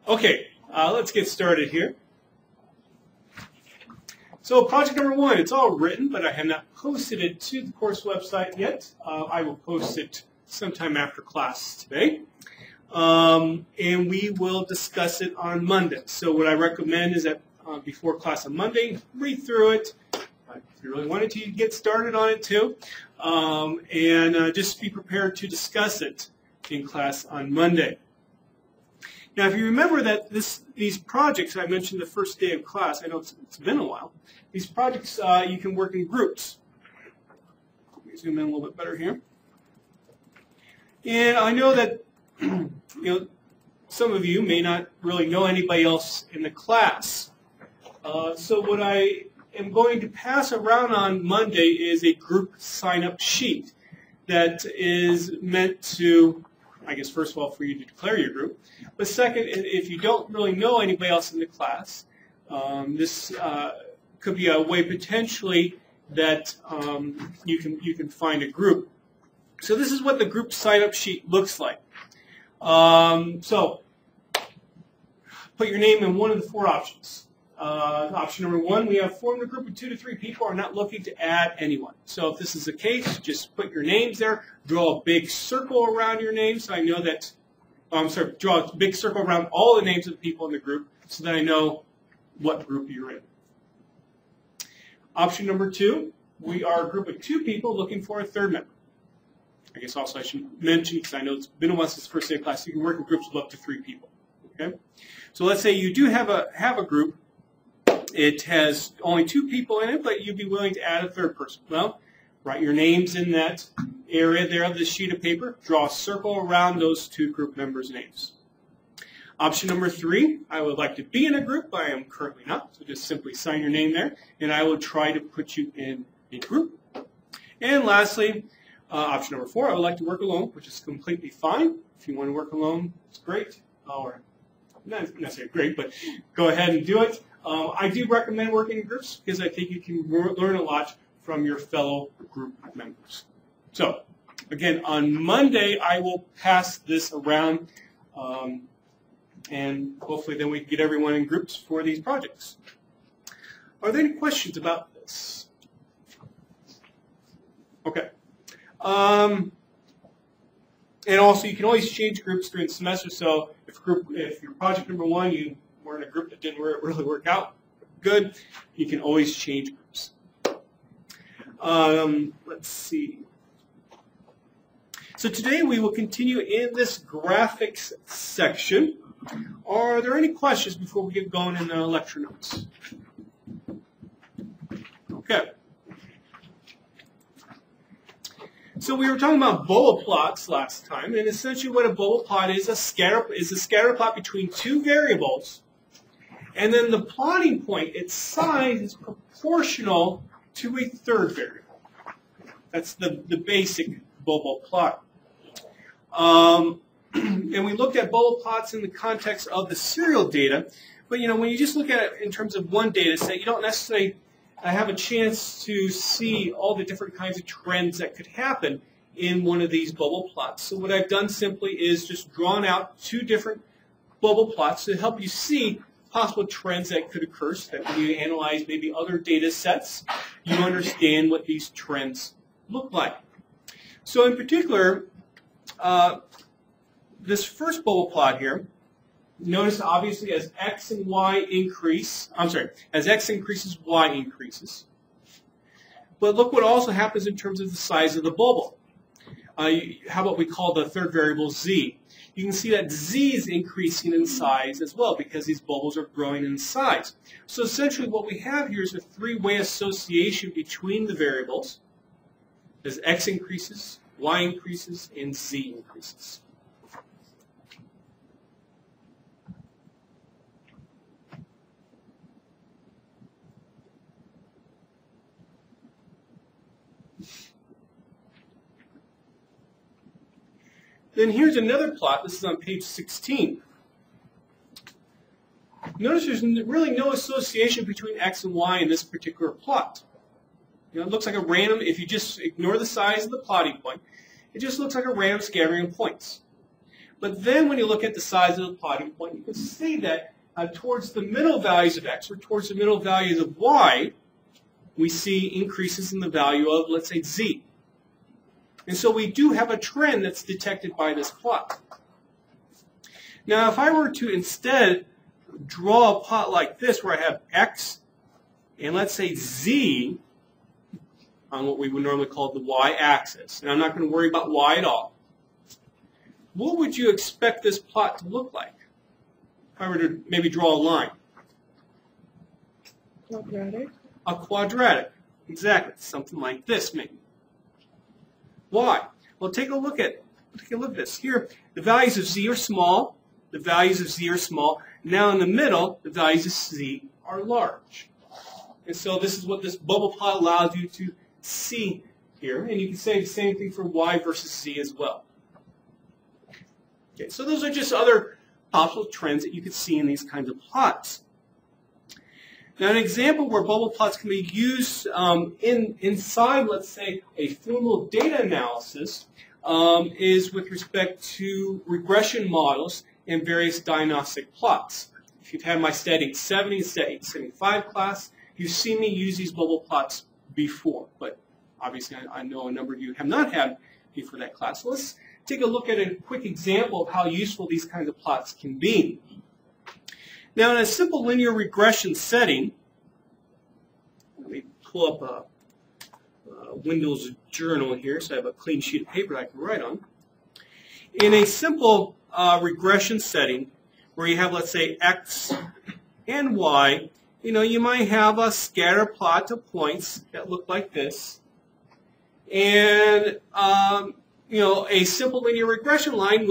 Okay, let's get started here. So project number 1, it's all written, but I have not posted it to the course website yet. I will post it sometime after class today. And we will discuss it on Monday. So what I recommend is that before class on Monday, read through it. If you really wanted to, get started on it too. And just be prepared to discuss it in class on Monday. Now, if you remember that these projects I mentioned the first day of class, I know it's been a while. These projects you can work in groups. Let me zoom in a little bit better here. And I know that some of you may not really know anybody else in the class. So what I am going to pass around on Monday is a group sign-up sheet that is meant to, I guess, first of all, for you to declare your group. But second, if you don't really know anybody else in the class, this could be a way potentially that you can find a group. So this is what the group sign-up sheet looks like. So put your name in one of the 4 options. Option number 1, we have formed a group of 2 to 3 people, are not looking to add anyone. So if this is the case, just put your names there, draw a big circle around your name so I know that, draw a big circle around all the names of the people in the group so that I know what group you're in. Option number 2, we are a group of 2 people looking for a 3rd member. I guess also I should mention, because I know it's been a while since the first day of class, you can work in groups of up to 3 people. Okay? So let's say you do have a group. It has only 2 people in it, but you'd be willing to add a 3rd person. Well, write your names in that area there of the sheet of paper. Draw a circle around those 2 group members' names. Option number 3, I would like to be in a group, but I am currently not. So just simply sign your name there, and I will try to put you in a group. And lastly, option number 4, I would like to work alone, which is completely fine. If you want to work alone, it's great. Or not necessarily great, but go ahead and do it. I do recommend working in groups because I think you can learn a lot from your fellow group members. So, again, on Monday, I will pass this around, and hopefully then we can get everyone in groups for these projects. Are there any questions about this? Okay. And also, you can always change groups during the semester. So if your project number 1, you were in a group that didn't really work out good, you can always change groups. Let's see. So today we will continue in this graphics section. Are there any questions before we get going in the lecture notes? Okay. So we were talking about bubble plots last time, and essentially what a bubble plot is a scatter plot between 2 variables, and then the plotting point, its size is proportional to a 3rd variable. That's the basic bubble plot. And we looked at bubble plots in the context of the serial data, but when you just look at it in terms of one data set, you don't necessarily have a chance to see all the different kinds of trends that could happen in one of these bubble plots. So what I've done simply is just drawn out 2 different bubble plots to help you see possible trends that could occur so that when you analyze maybe other data sets, you understand what these trends look like. So in particular, this first bubble plot here, notice obviously as x and y increase, as x increases, y increases. But look what also happens in terms of the size of the bubble. How about we call the 3rd variable z? You can see that z is increasing in size as well because these bubbles are growing in size. So essentially what we have here is a 3-way association between the variables as x increases, y increases, and z increases. Then here's another plot. This is on page 16. Notice there's really no association between x and y in this particular plot. It looks like a random, if you just ignore the size of the plotting point, it just looks like a random scattering of points. But then when you look at the size of the plotting point, you can see that towards the middle values of x, or towards the middle values of y, we see increases in the value of, let's say, z. And so we do have a trend that's detected by this plot. Now, if I were to instead draw a plot like this, where I have x and, let's say, z on what we would normally call the y-axis, and I'm not going to worry about y at all, what would you expect this plot to look like? If I were to maybe draw a line. Quadratic. A quadratic. Exactly. Something like this, maybe. Why? Well, take a look at this. Here, the values of z are small. The values of z are small. Now in the middle, the values of z are large. And so this is what this bubble plot allows you to see here. And you can say the same thing for y versus z as well. Okay, so those are just other possible trends that you could see in these kinds of plots. Now, an example where bubble plots can be used inside, let's say, a formal data analysis is with respect to regression models and various diagnostic plots. If you've had my Stat 870 and Stat 875 class, you've seen me use these bubble plots before. But obviously, I know a number of you have not had before that class. So let's take a look at a quick example of how useful these kinds of plots can be. Now, in a simple linear regression setting, let me pull up a Windows journal here so I have a clean sheet of paper I can write on. In a simple regression setting where you have, let's say, x and y, you might have a scatter plot of points that look like this. And, a simple linear regression line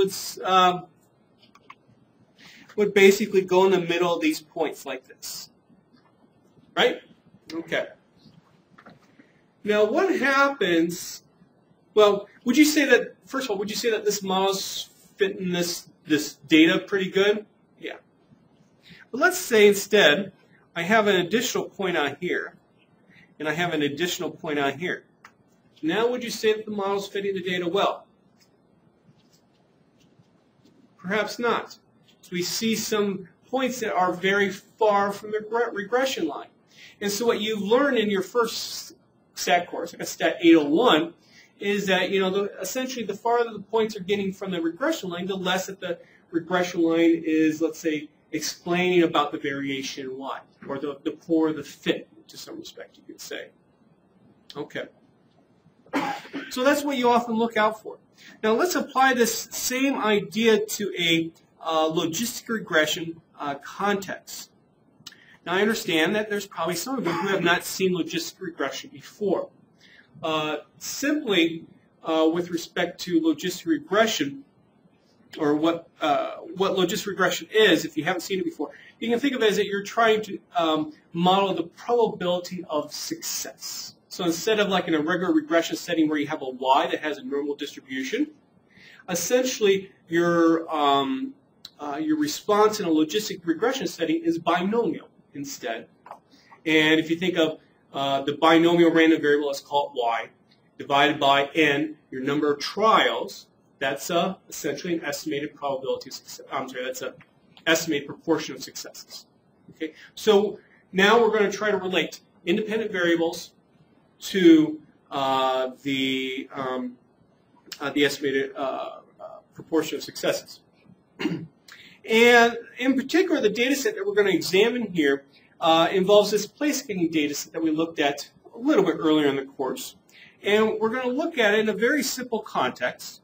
would basically go in the middle of these points like this. Right? Okay. Now, what happens, well, would you say that, first of all, would you say that this model's fit in this data pretty good? Yeah. But let's say instead, I have an additional point on here, and I have an additional point on here. Now, would you say that the model's fitting the data well? Perhaps not. So we see some points that are very far from the regression line. And so what you learned in your first stat course, like a Stat 801, is that, essentially the farther the points are getting from the regression line, the less that the regression line is, let's say, explaining about the variation in y, or the poorer the fit, to some respect, you could say. Okay. So that's what you often look out for. Now let's apply this same idea to a logistic regression context. Now I understand that there's probably some of you who have not seen logistic regression before. Simply with respect to logistic regression, or what logistic regression is, if you haven't seen it before, you can think of it as that you're trying to model the probability of success. So instead of like in a regular regression setting where you have a y that has a normal distribution, essentially your response in a logistic regression setting is binomial instead. And if you think of the binomial random variable, let's call it y, divided by n, your number of trials, that's essentially an estimated probability of success. I'm sorry, that's an estimated proportion of successes. Okay, so now we're going to try to relate independent variables to the estimated proportion of successes. And in particular, the data set that we're going to examine here involves this place-getting data set that we looked at a little bit earlier in the course. And we're going to look at it in a very simple context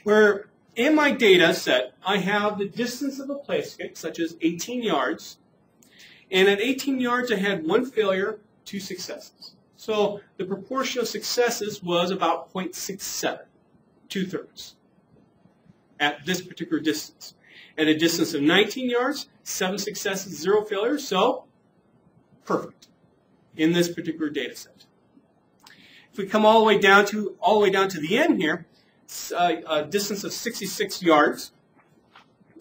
where in my data set, I have the distance of a place-get, such as 18 yards. And at 18 yards, I had 1 failure, 2 successes. So the proportion of successes was about 0.67, 2/3, at this particular distance. At a distance of 19 yards, 7 successes, 0 failures, so perfect in this particular data set. If we come all the way down to the end here, a distance of 66 yards,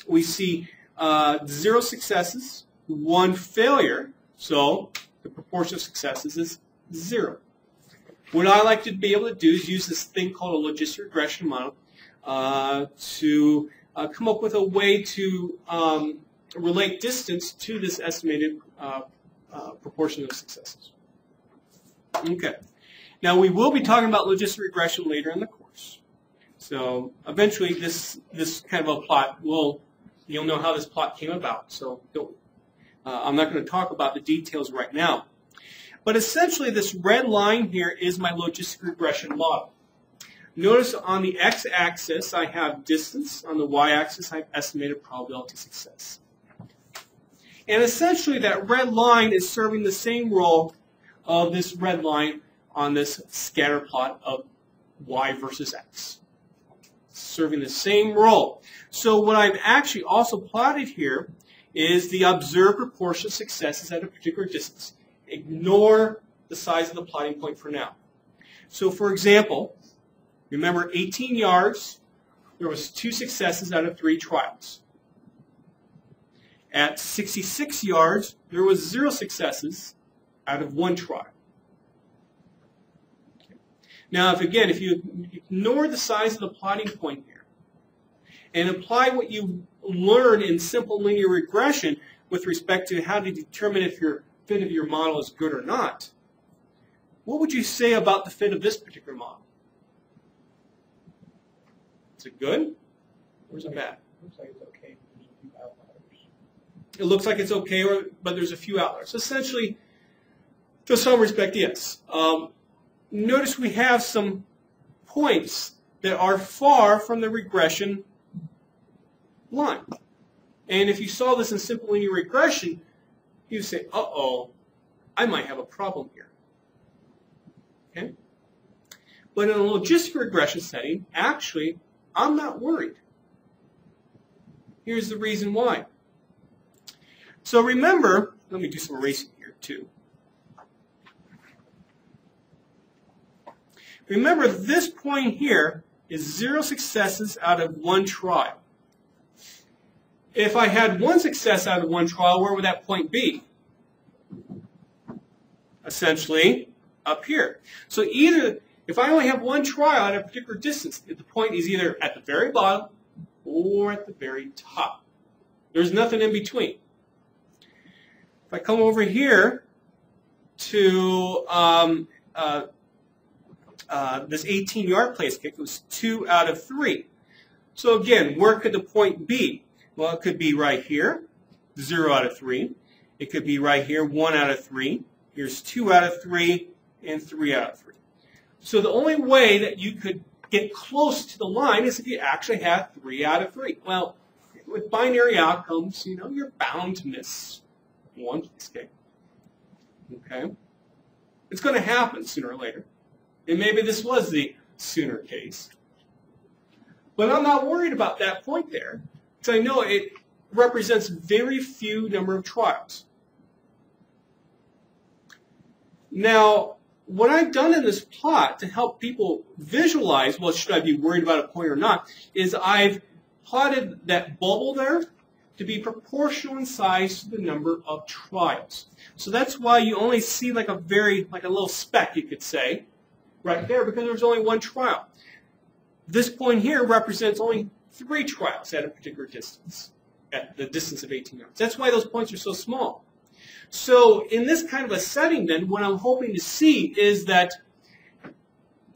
we see 0 successes, 1 failure, so the proportion of successes is 0. What I like to be able to do is use this thing called a logistic regression model to come up with a way to relate distance to this estimated proportion of successes. Okay. Now we will be talking about logistic regression later in the course. So eventually this kind of a plot you'll know how this plot came about. So I'm not going to talk about the details right now. But essentially this red line here is my logistic regression model. Notice on the x-axis I have distance, on the y-axis I have estimated probability of success. And essentially that red line is serving the same role of this red line on this scatter plot of y versus x. Serving the same role. So what I've actually also plotted here is the observed proportion of successes at a particular distance. Ignore the size of the plotting point for now. So for example, remember 18 yards, there was 2 successes out of 3 trials. At 66 yards, there was 0 successes out of 1 trial. Now, if you ignore the size of the plotting point here and apply what you learned in simple linear regression with respect to how to determine if your fit of your model is good or not, what would you say about the fit of this particular model? Is it good or is it bad? Looks like it's okay. There's a few outliers. It looks like it's okay, but there's a few outliers. Essentially, to some respect, yes. Notice we have some points that are far from the regression line. And if you saw this in simple linear regression, you'd say, uh-oh, I might have a problem here. Okay? But in a logistic regression setting, actually, I'm not worried. Here's the reason why. So remember, let me do some erasing here too. Remember, this point here is 0 successes out of 1 trial. If I had 1 success out of 1 trial, where would that point be? Essentially, up here. So either, if I only have 1 trial at a particular distance, the point is either at the very bottom or at the very top. There's nothing in between. If I come over here to this 18-yard place kick, it was 2 out of 3. So again, where could the point be? Well, it could be right here, 0 out of 3. It could be right here, 1 out of 3. Here's 2 out of 3 and 3 out of 3. So the only way that you could get close to the line is if you actually had 3 out of 3. Well, with binary outcomes, you know, you're bound to miss one place kick. Okay? It's going to happen sooner or later. And maybe this was the sooner case. But I'm not worried about that point there, because I know it represents very few number of trials. Now, what I've done in this plot to help people visualize, well, should I be worried about a point or not, is I've plotted that bubble there to be proportional in size to the number of trials. So that's why you only see like a little speck, you could say, right there, because there's only 1 trial. This point here represents only 3 trials at a particular distance, at the distance of 18 yards. That's why those points are so small. So in this kind of a setting then, what I'm hoping to see is that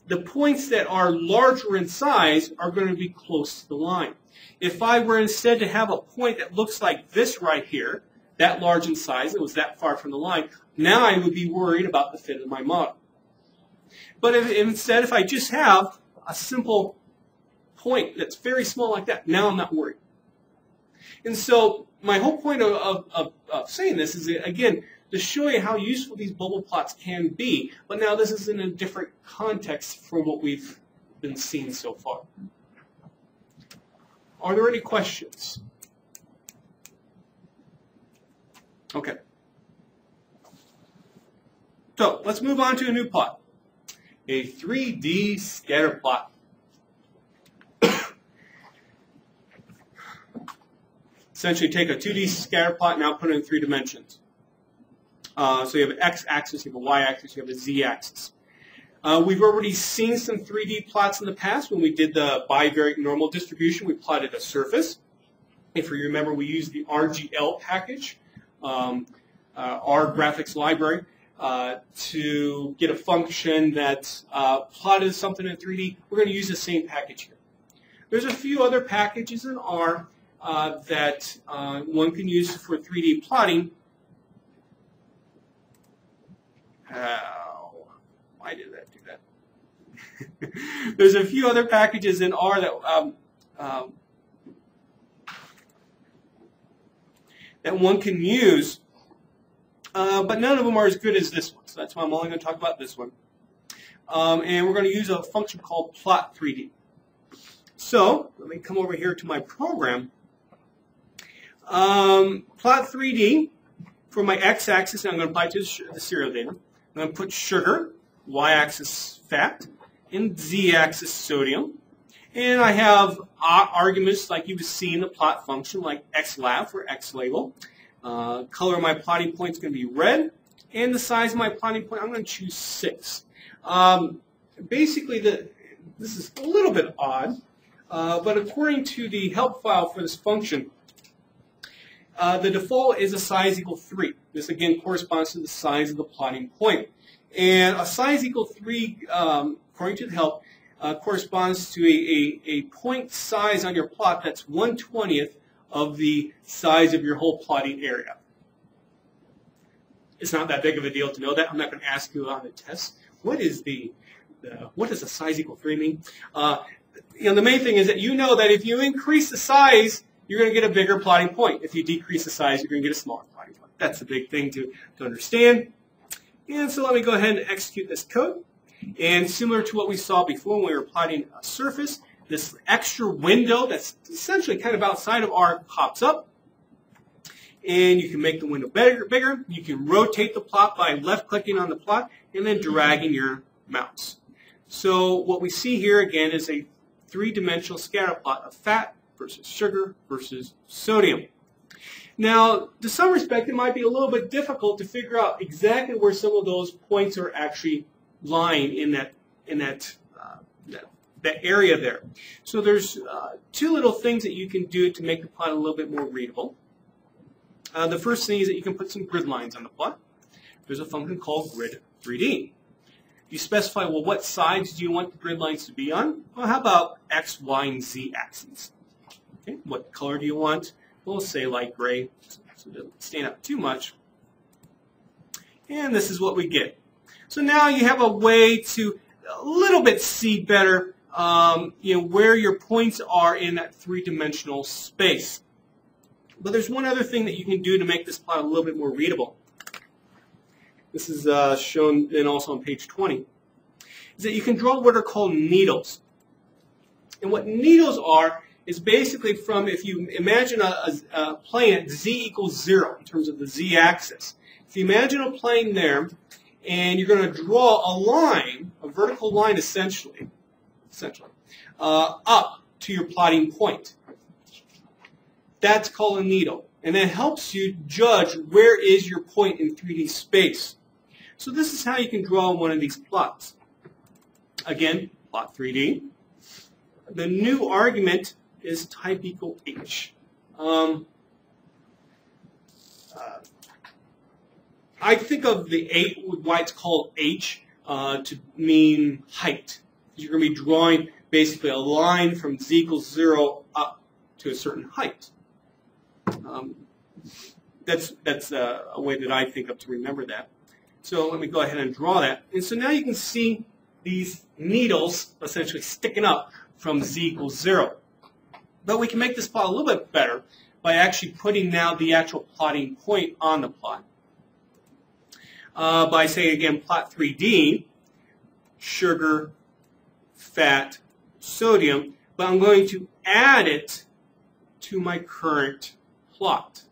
the points that are larger in size are going to be close to the line. If I were instead to have a point that looks like this right here, that large in size, it was that far from the line, now I would be worried about the fit of my model. But instead, if I just have a simple point that's very small like that, now I'm not worried. And so my whole point of saying this is, again, to show you how useful these bubble plots can be. But now this is in a different context from what we've been seeing so far. Are there any questions? Okay. So let's move on to a new plot. A 3D scatter plot. Essentially take a 2D scatter plot and now put it in 3 dimensions. So you have an x-axis, you have a y-axis, you have a z-axis. We've already seen some 3D plots in the past. When we did the bivariate normal distribution, we plotted a surface. If you remember, we used the RGL package, our graphics library, to get a function that plotted something in 3D. We're going to use the same package here. There's a few other packages in R that one can use for 3D plotting. Why did that do that? There's a few other packages in R that one can use, but none of them are as good as this one. So that's why I'm only going to talk about this one. And we're going to use a function called plot3D. So let me come over here to my program. Plot3D for my x-axis, and I'm going to apply it to the serial data. I'm going to put sugar, y-axis fat, and z-axis sodium. And I have arguments like you would see in the plot function, like xlab for x-label. Color of my plotting point is going to be red. And the size of my plotting point, I'm going to choose 6. Basically, this is a little bit odd, but according to the help file for this function, the default is a size equal 3. This, again, corresponds to the size of the plotting point. And a size equal 3, according to the help, corresponds to a point size on your plot that's 1/20th of the size of your whole plotting area. It's not that big of a deal to know that. I'm not going to ask you on the test. What does a size equal 3 mean? The main thing is that you know that if you increase the size, you're going to get a bigger plotting point. If you decrease the size, you're going to get a smaller plotting point. That's the big thing to understand. And so let me go ahead and execute this code. And similar to what we saw before when we were plotting a surface, this extra window that's essentially kind of outside of R pops up. And you can make the window bigger. You can rotate the plot by left-clicking on the plot and then dragging your mouse. So what we see here again is a 3-dimensional scatter plot of fat versus sugar versus sodium. Now, to some respect, it might be a little bit difficult to figure out exactly where some of those points are actually lying in that area there. So there's 2 little things that you can do to make the plot a little bit more readable. The first thing is that you can put some grid lines on the plot. There's a function called grid3D. You specify, well, what sides do you want the grid lines to be on? Well, how about x, y, and z axes? Okay. What color do you want? We'll say light gray, so it doesn't stand out too much. And this is what we get. So now you have a way to a little bit see better where your points are in that 3-dimensional space. But there's one other thing that you can do to make this plot a little bit more readable. This is shown then also on page 20. Is that you can draw what are called needles. And what needles are is basically from, if you imagine a plane at z equals 0 in terms of the z-axis. If you imagine a plane there, and you're going to draw a line, a vertical line essentially, up to your plotting point. That's called a needle. And that helps you judge where is your point in 3D space. So this is how you can draw one of these plots. Again, plot 3D. The new argument is type equal h. I think of the why it's called h to mean height. You're going to be drawing basically a line from z equals 0 up to a certain height. That's a way that I think of to remember that. So let me go ahead and draw that. And so now you can see these needles essentially sticking up from z equals 0. But we can make this plot a little bit better by actually putting now the actual plotting point on the plot. By saying again plot 3D, sugar, fat, sodium, but I'm going to add it to my current plot.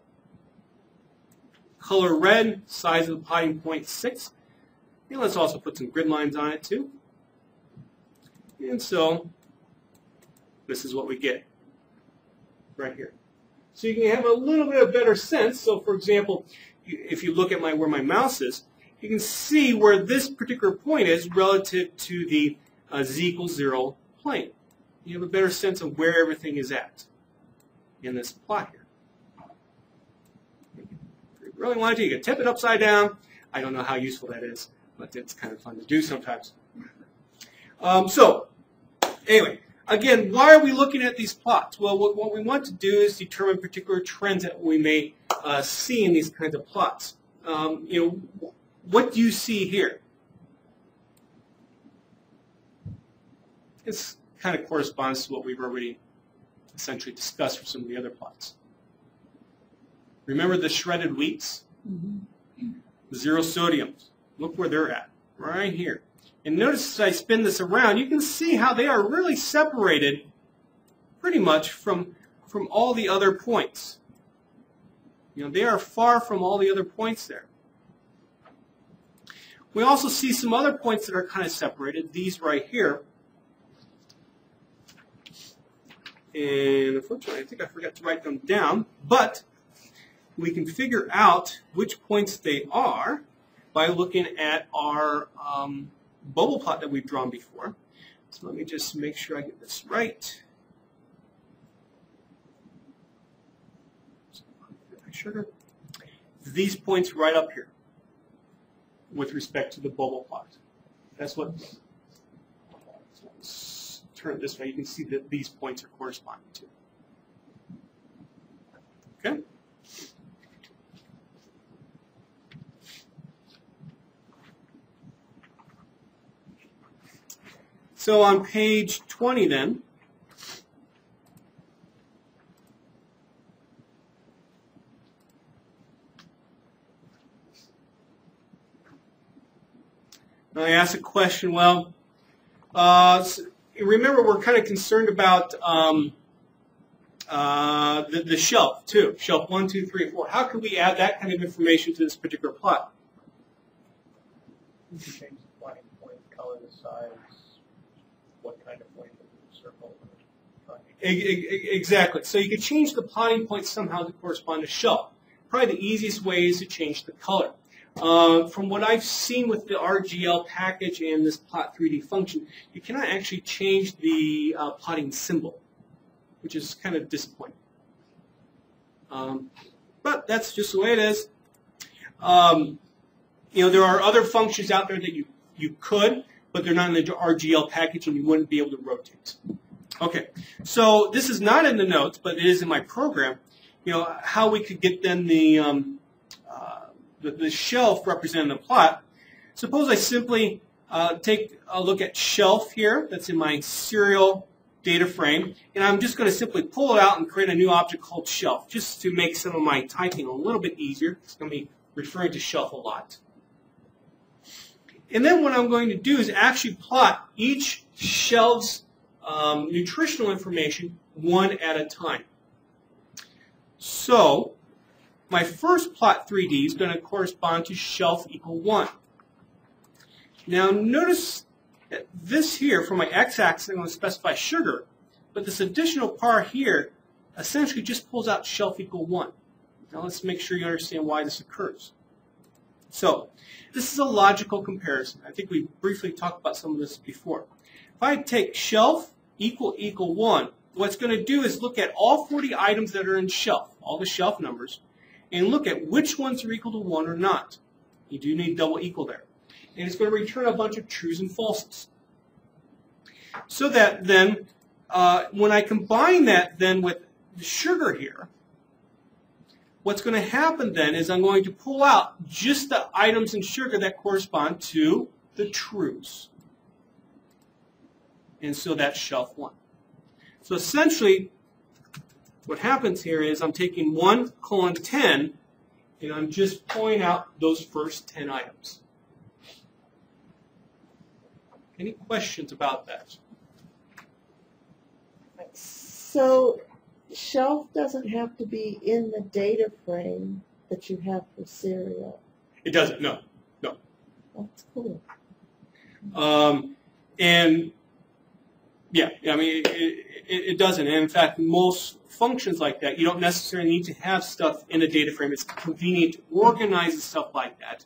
Color red, size of the plotting point 6. And let's also put some grid lines on it too. And so this is what we get right here. So you can have a little bit of better sense. So for example, if you look at where my mouse is, you can see where this particular point is relative to the z equals 0 plane. You have a better sense of where everything is at in this plot here. If you really wanted to, you could tip it upside down. I don't know how useful that is, but it's kind of fun to do sometimes. So, anyway, again, why are we looking at these plots? Well, what we want to do is determine particular trends that we may see in these kinds of plots. What do you see here? This kind of corresponds to what we've already essentially discussed for some of the other plots. Remember the shredded wheats? Mm-hmm. The zero sodiums. Look where they're at, right here. And notice as I spin this around, you can see how they are really separated pretty much from all the other points. They are far from all the other points there. We also see some other points that are kind of separated, these right here. And unfortunately, I think I forgot to write them down, but we can figure out which points they are by looking at our bubble plot that we've drawn before. So let me just make sure I get this right. Sugar. These points right up here with respect to the bubble plot. That's what, let's turn it this way, you can see that these points are corresponding to. Okay? So on page 20 then, I asked a question, well, remember we're kind of concerned about the shelf too, shelf 1, 2, 3, 4. How could we add that kind of information to this particular plot? You can change the plotting point, color, the size, what kind of point of the circle. Exactly. So you could change the plotting point somehow to correspond to shelf. Probably the easiest way is to change the color. From what I've seen with the RGL package and this plot 3D function, you cannot actually change the plotting symbol, which is kind of disappointing. But that's just the way it is. There are other functions out there that you could, but they're not in the RGL package and you wouldn't be able to rotate. Okay, so this is not in the notes, but it is in my program. How we could get then the shelf representing the plot. Suppose I simply take a look at shelf here that's in my serial data frame, and I'm just going to simply pull it out and create a new object called shelf, just to make some of my typing a little bit easier. It's going to be referring to shelf a lot. And then what I'm going to do is actually plot each shelf's nutritional information one at a time. So my first plot 3D is going to correspond to shelf equal 1. Now notice that this here, for my x-axis, I'm going to specify sugar, but this additional part here essentially just pulls out shelf equal 1. Now let's make sure you understand why this occurs. So this is a logical comparison. I think we briefly talked about some of this before. If I take shelf equal 1, what it's going to do is look at all 40 items that are in shelf, all the shelf numbers, and look at which ones are equal to 1 or not. You do need double equal there. And it's going to return a bunch of trues and falses. So that then, when I combine that then with the sugar here, what's going to happen then is I'm going to pull out just the items in sugar that correspond to the trues. And so that's shelf 1. So essentially, what happens here is I'm taking 1:10, and I'm just pulling out those first 10 items. Any questions about that? So shelf doesn't have to be in the data frame that you have for serial. It doesn't, no. That's cool. And yeah, I mean, it doesn't. And in fact, most functions like that, you don't necessarily need to have stuff in a data frame. It's convenient to organize the stuff like that.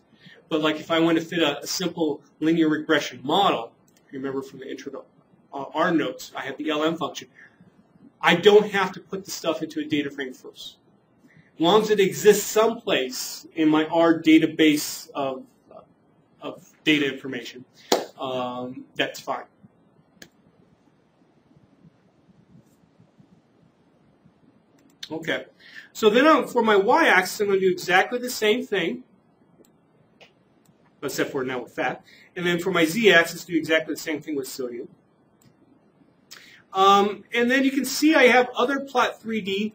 But like if I want to fit a simple linear regression model, if you remember from the intro to R notes, I have the LM function. I don't have to put the stuff into a data frame first. As long as it exists someplace in my R database of data information, that's fine. Okay, so then for my y-axis, I'm going to do exactly the same thing, except for now with fat. And then for my z-axis, do exactly the same thing with sodium. And then you can see I have other plot 3D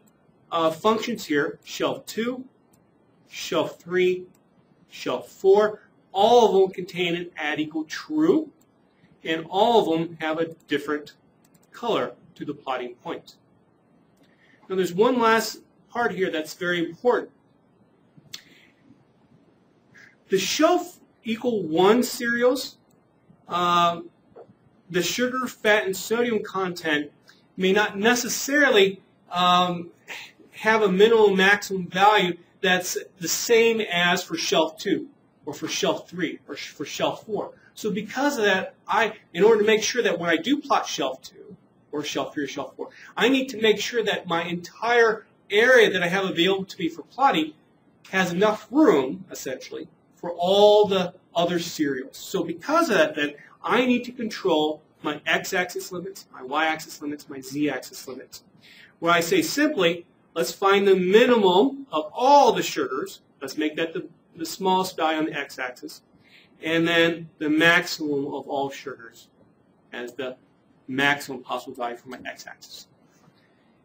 functions here, shelf 2, shelf 3, shelf 4. All of them contain an add equal true, and all of them have a different color to the plotting point. Now there's one last part here that's very important. The shelf equal 1 cereals, the sugar, fat, and sodium content may not necessarily have a minimum maximum value that's the same as for shelf 2 or for shelf 3 or for shelf 4. So because of that, in order to make sure that when I do plot shelf 2 or shelf 3 or shelf 4, I need to make sure that my entire area that I have available to me for plotting has enough room, essentially, for all the other cereals. So because of that, then, I need to control my x-axis limits, my y-axis limits, my z-axis limits. Where I say simply, let's find the minimum of all the sugars. Let's make that the smallest value on the x-axis. And then the maximum of all sugars as the maximum possible value for my x-axis.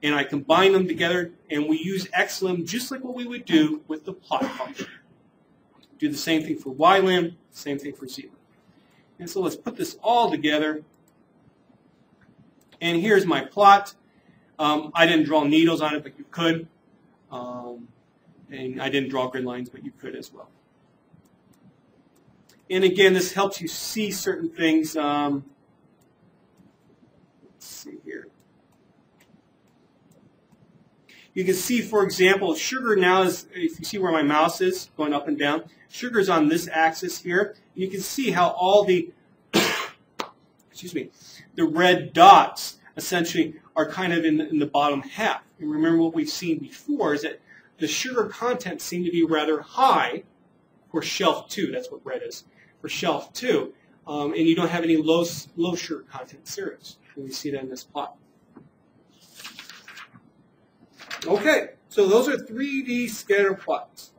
And I combine them together, and we use xlim just like what we would do with the plot function. Do the same thing for ylim, same thing for zlim. And so let's put this all together. And here's my plot. I didn't draw needles on it, but you could. And I didn't draw grid lines, but you could as well. And again, this helps you see certain things. Let's see here. You can see, for example, sugar now is, if you see where my mouse is going up and down, sugar is on this axis here. You can see how all the, excuse me, the red dots essentially are kind of in the bottom half. And remember what we've seen before is that the sugar content seemed to be rather high for shelf 2. That's what red is for shelf 2. And you don't have any low sugar content cereals. And we see that in this plot. Okay, so those are 3D scatter plots.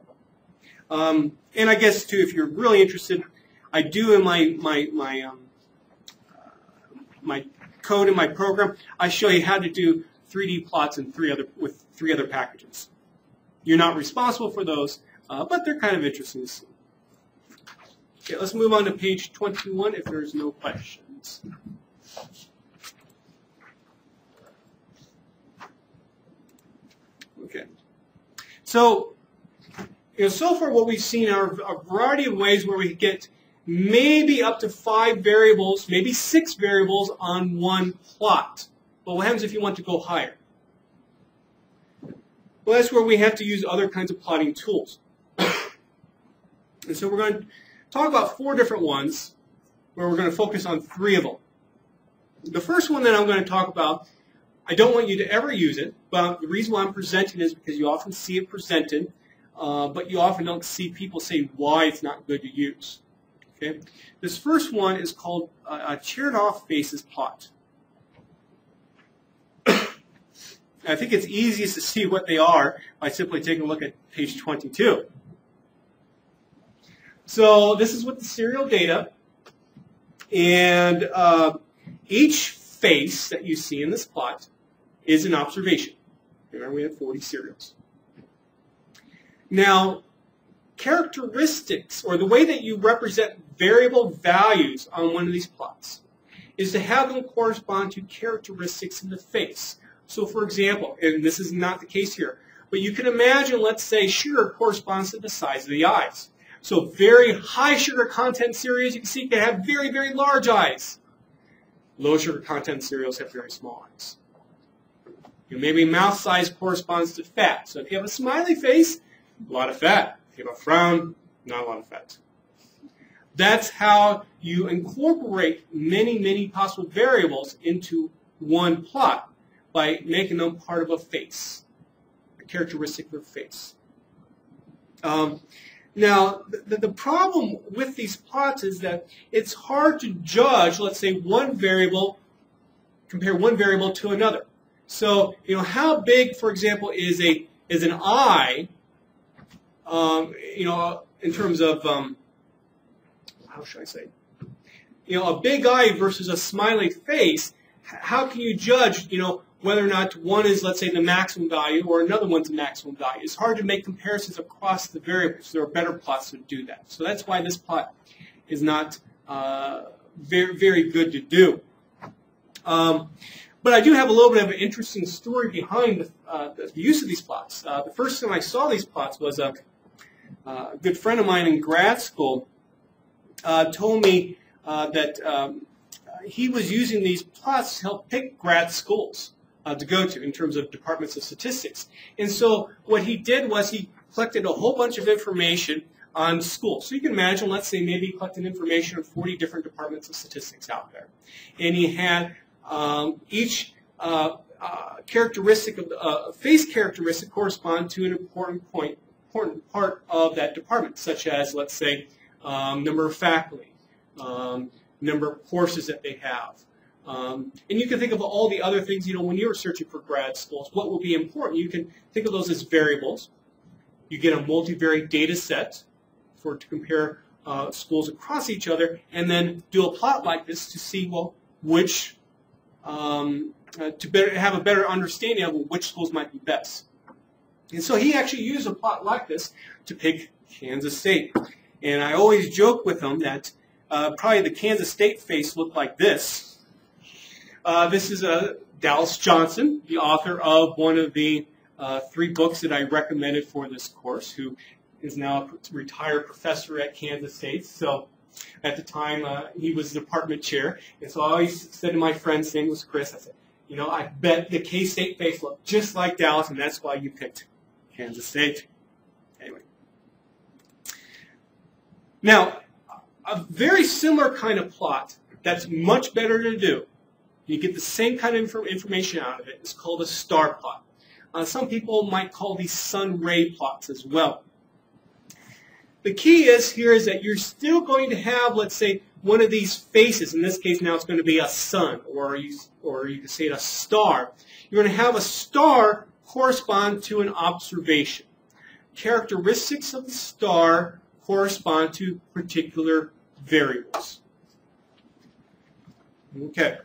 And I guess too, if you're really interested, I do in my code in my program, I show you how to do 3D plots in with three other packages. You're not responsible for those, but they're kind of interesting to see. Okay, let's move on to page 21 if there's no questions. Okay. So, so far what we've seen are a variety of ways where we get maybe up to 5 variables, maybe 6 variables on one plot. But what happens if you want to go higher? Well, that's where we have to use other kinds of plotting tools. And so we're going to talk about 4 different ones where we're going to focus on 3 of them. The first one that I'm going to talk about, I don't want you to ever use it, but the reason why I'm presenting is because you often see it presented, but you often don't see people say why it's not good to use. Okay? This first one is called a Chernoff basis plot. I think it's easiest to see what they are by simply taking a look at page 22. So this is with the serial data, and each face that you see in this plot is an observation. Remember, we have 40 serials. Now, characteristics, or the way that you represent variable values on one of these plots, is to have them correspond to characteristics in the face. So, for example, and this is not the case here, but you can imagine, let's say, sugar corresponds to the size of the eyes. So very high sugar content cereals, you can see, can have very, very large eyes. Low sugar content cereals have very small eyes. Maybe mouth size corresponds to fat. So if you have a smiley face, a lot of fat. If you have a frown, not a lot of fat. That's how you incorporate many, many possible variables into one plot by making them part of a face, a characteristic of a face. Now, the problem with these plots is that it's hard to judge, let's say, one variable, compare one variable to another. So, how big, for example, is an eye, in terms of, how should I say, a big eye versus a smiley face, how can you judge, whether or not one is, let's say, the maximum value or another one's the maximum value? It's hard to make comparisons across the variables. There are better plots that do that. So that's why this plot is not very, very good to do. But I do have a little bit of an interesting story behind the use of these plots. The first time I saw these plots was a good friend of mine in grad school told me that he was using these plots to help pick grad schools to go to in terms of departments of statistics. And so what he did was he collected a whole bunch of information on schools. So you can imagine, let's say maybe he collected information on 40 different departments of statistics out there. And he had each characteristic of face characteristic correspond to an important part of that department, such as, let's say, number of faculty, number of courses that they have. And you can think of all the other things, when you're searching for grad schools, what will be important. You can think of those as variables. You get a multivariate data set to compare schools across each other, and then do a plot like this to see, well, which, have a better understanding of which schools might be best. And so he actually used a plot like this to pick Kansas State. And I always joke with him that probably the Kansas State face looked like this. This is Dallas Johnson, the author of one of the 3 books that I recommended for this course, who is now a retired professor at Kansas State. So at the time, he was the department chair. And so I always said to my friend, his name was Chris, I said, I bet the K-State face looked just like Dallas, and that's why you picked Kansas State. Anyway. Now, a very similar kind of plot that's much better to do, you get the same kind of information out of it, is called a star plot. Some people might call these sun ray plots as well. The key here is that you're still going to have, let's say, one of these faces. In this case, now it's going to be a sun, or you can say it a star. You're going to have a star correspond to an observation. Characteristics of the star correspond to particular variables. Okay.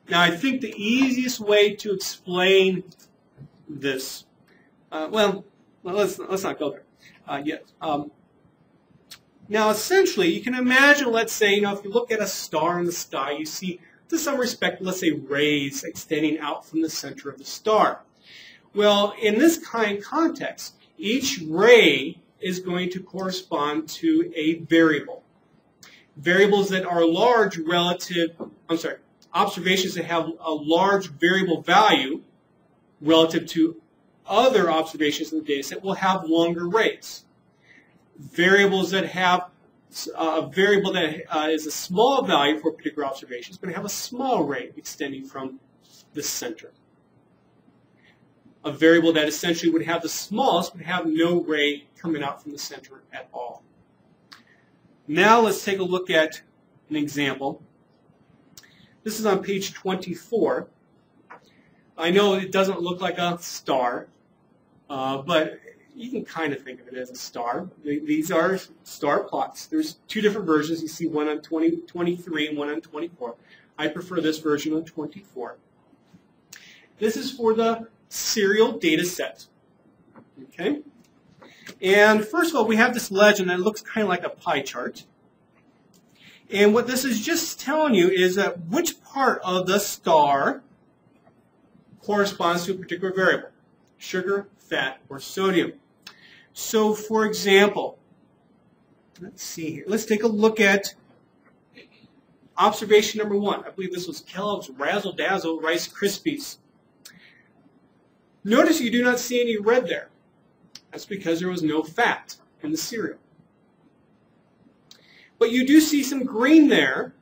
Now, I think the easiest way to explain this, let's not go there yet. Now, essentially, you can imagine, let's say, if you look at a star in the sky, you see, to some respect, let's say, rays extending out from the center of the star. Well, in this kind of context, each ray is going to correspond to a variable. Variables that are large relative, observations that have a large variable value relative to other observations in the data set will have longer rays. Variables that have a variable that is a small value for particular observations is going to have a small ray extending from the center. A variable that essentially would have the smallest would have no ray coming out from the center at all. Now let's take a look at an example. This is on page 24. I know it doesn't look like a star, but you can kind of think of it as a star. These are star plots. There's 2 different versions. You see one on 23 and one on 24. I prefer this version on 24. This is for the serial data set. Okay? And first of all, we have this legend that looks kind of like a pie chart. And what this is just telling you is that which part of the star corresponds to a particular variable: sugar, fat, or sodium. So, for example, let's see here. Let's take a look at observation number 1. I believe this was Kellogg's Razzle Dazzle Rice Krispies. Notice you do not see any red there. That's because there was no fat in the cereal. But you do see some green there,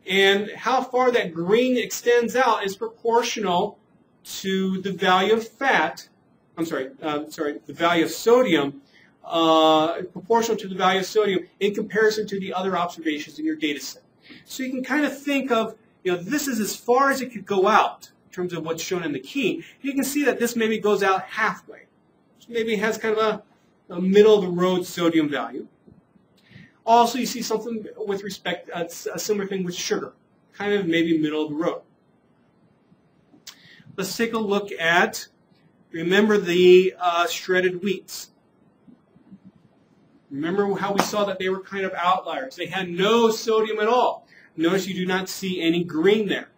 and how far that green extends out is proportional to the value of fat. The value of sodium, proportional to the value of sodium in comparison to the other observations in your data set. So you can kind of think of, this is as far as it could go out in terms of what's shown in the key. You can see that this maybe goes out halfway. So maybe it has kind of a middle-of-the-road sodium value. Also, you see something with respect, a similar thing with sugar, kind of maybe middle of the road. Let's take a look at, remember the shredded wheats. Remember how we saw that they were kind of outliers. They had no sodium at all. Notice you do not see any green there.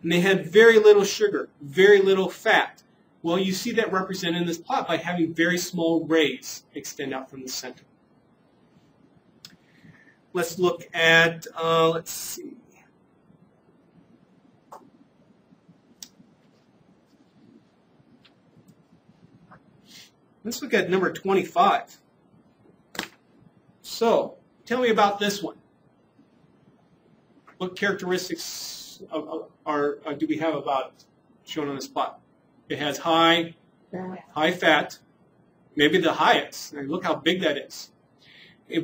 And they had very little sugar, very little fat. Well, you see that represented in this plot by having very small rays extend out from the center. Let's look at, let's see. Let's look at number 25. So, tell me about this one. What characteristics do we have about it shown on this plot? It has high fat, maybe the highest. And look how big that is.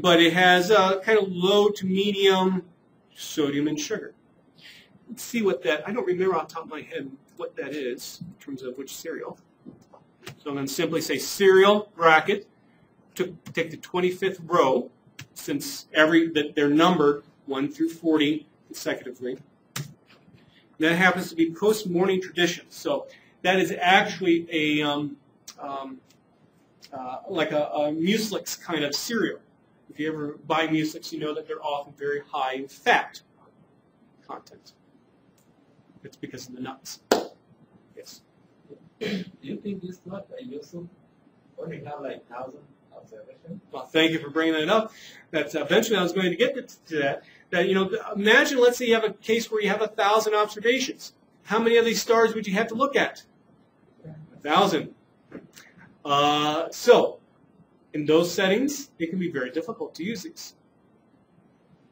But it has kind of low to medium sodium and sugar. Let's see what that, I don't remember off the top of my head what that is in terms of which cereal. So I'm going to simply say cereal bracket, take the 25th row, since they're numbered 1 through 40 consecutively. That happens to be post-morning tradition. So that is actually like a mucilix kind of cereal. If you ever buy mucilix, you know that they're often very high in fat content. It's because of the nuts. Yes. Do you think this plot I useful? Only have like 1,000 observations? Well, thank you for bringing that up. That's eventually I was going to get to that. That imagine, let's say you have a case where you have 1,000 observations. How many of these stars would you have to look at? 1,000. So, in those settings, it can be very difficult to use these.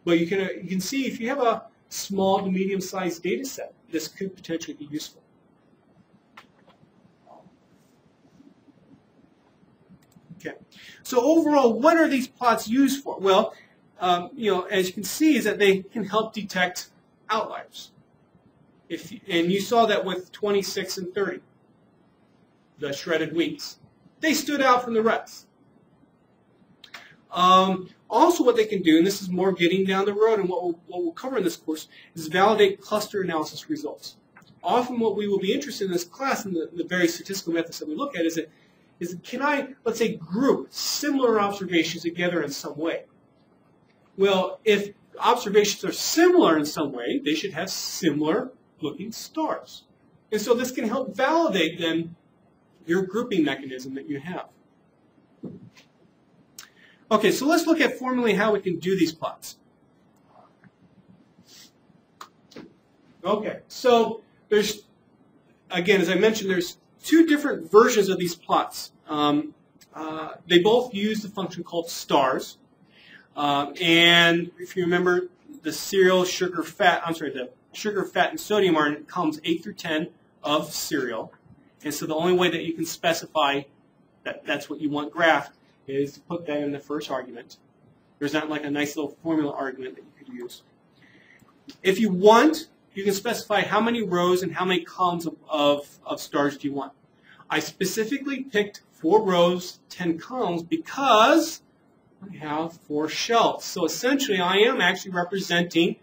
But you can see if you have a small to medium-sized data set, this could potentially be useful. Okay. So overall, what are these plots used for? Well, as you can see, is that they can help detect outliers. And you saw that with 26 and 30, the shredded wheats. They stood out from the rest. Also what they can do, and this is more getting down the road, and what we'll cover in this course, is validate cluster analysis results. Often what we will be interested in this class, and the various statistical methods that we look at, is can I, let's say, group similar observations together in some way? Well, if observations are similar in some way, they should have similar looking stars. And so this can help validate then your grouping mechanism that you have. Okay, so let's look at formally how we can do these plots. Okay, so there's, again, as I mentioned, there's two different versions of these plots. They both use the function called stars. And if you remember, the cereal, sugar, fat, the sugar, fat, and sodium are in columns 8 through 10 of cereal. And so the only way that you can specify that that's what you want graphed is to put that in the first argument. There's not like a nice little formula argument that you could use. If you want, you can specify how many rows and how many columns of stars do you want. I specifically picked 4 rows, 10 columns because I have 4 shelves. So essentially I am actually representing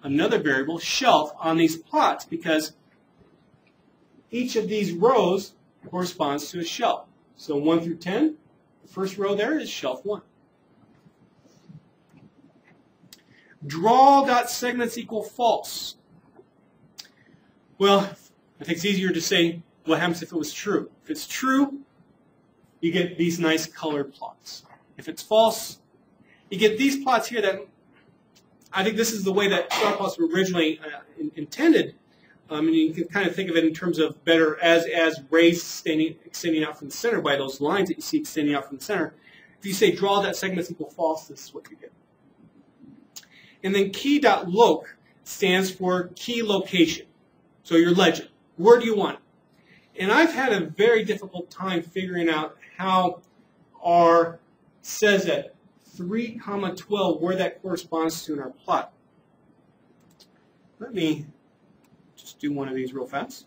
another variable, shelf, on these plots because each of these rows corresponds to a shelf. So 1 through 10, the first row there is shelf 1. Draw.segments equal false. Well, I think it's easier to say what happens if it was true. If it's true, you get these nice colored plots. If it's false, you get these plots here that, I think this is the way that star plots were originally intended. And you can kind of think of it in terms of better as rays extending out from the center by those lines that you see extending out from the center. If you say draw that segments equal false, this is what you get. And then key.loc stands for key location. So your legend. Where do you want it? And I've had a very difficult time figuring out how R says at 3, 12, where that corresponds to in our plot. Let me just do one of these real fast.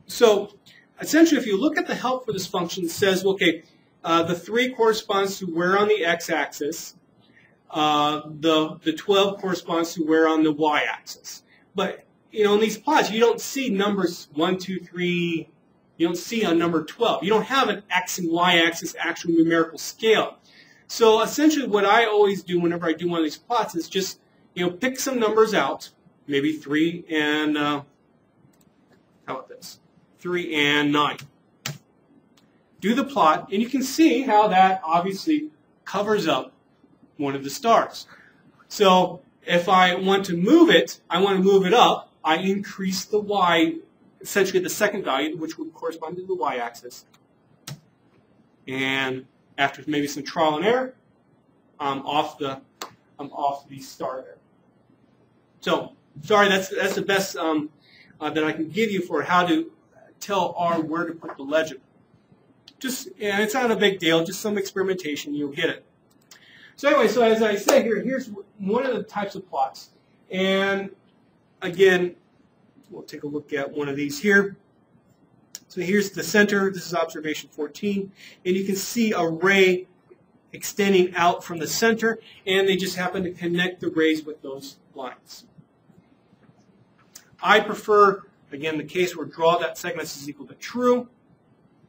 So essentially, if you look at the help for this function, it says, okay, the 3 corresponds to where on the x-axis. The 12 corresponds to where on the y-axis. But, you know, in these plots, you don't see numbers 1, 2, 3. You don't see a number 12. You don't have an x and y-axis actual numerical scale. So essentially what I always do whenever I do one of these plots is just, you know, pick some numbers out, maybe 3 and, how about this? 3 and 9. Do the plot, and you can see how that obviously covers up one of the stars. So if I want to move it, I want to move it up, I increase the y, essentially the second value, which would correspond to the y-axis. And after maybe some trial and error, I'm off the star there. So sorry, that's the best that I can give you for how to tell R where to put the legend. Just, yeah, it's not a big deal, just some experimentation, you'll get it. So anyway, so as I say here, here's one of the types of plots. And again, we'll take a look at one of these here. So here's the center, this is observation 14, and you can see a ray extending out from the center, and they just happen to connect the rays with those lines. I prefer, again, the case where draw that segment is equal to true,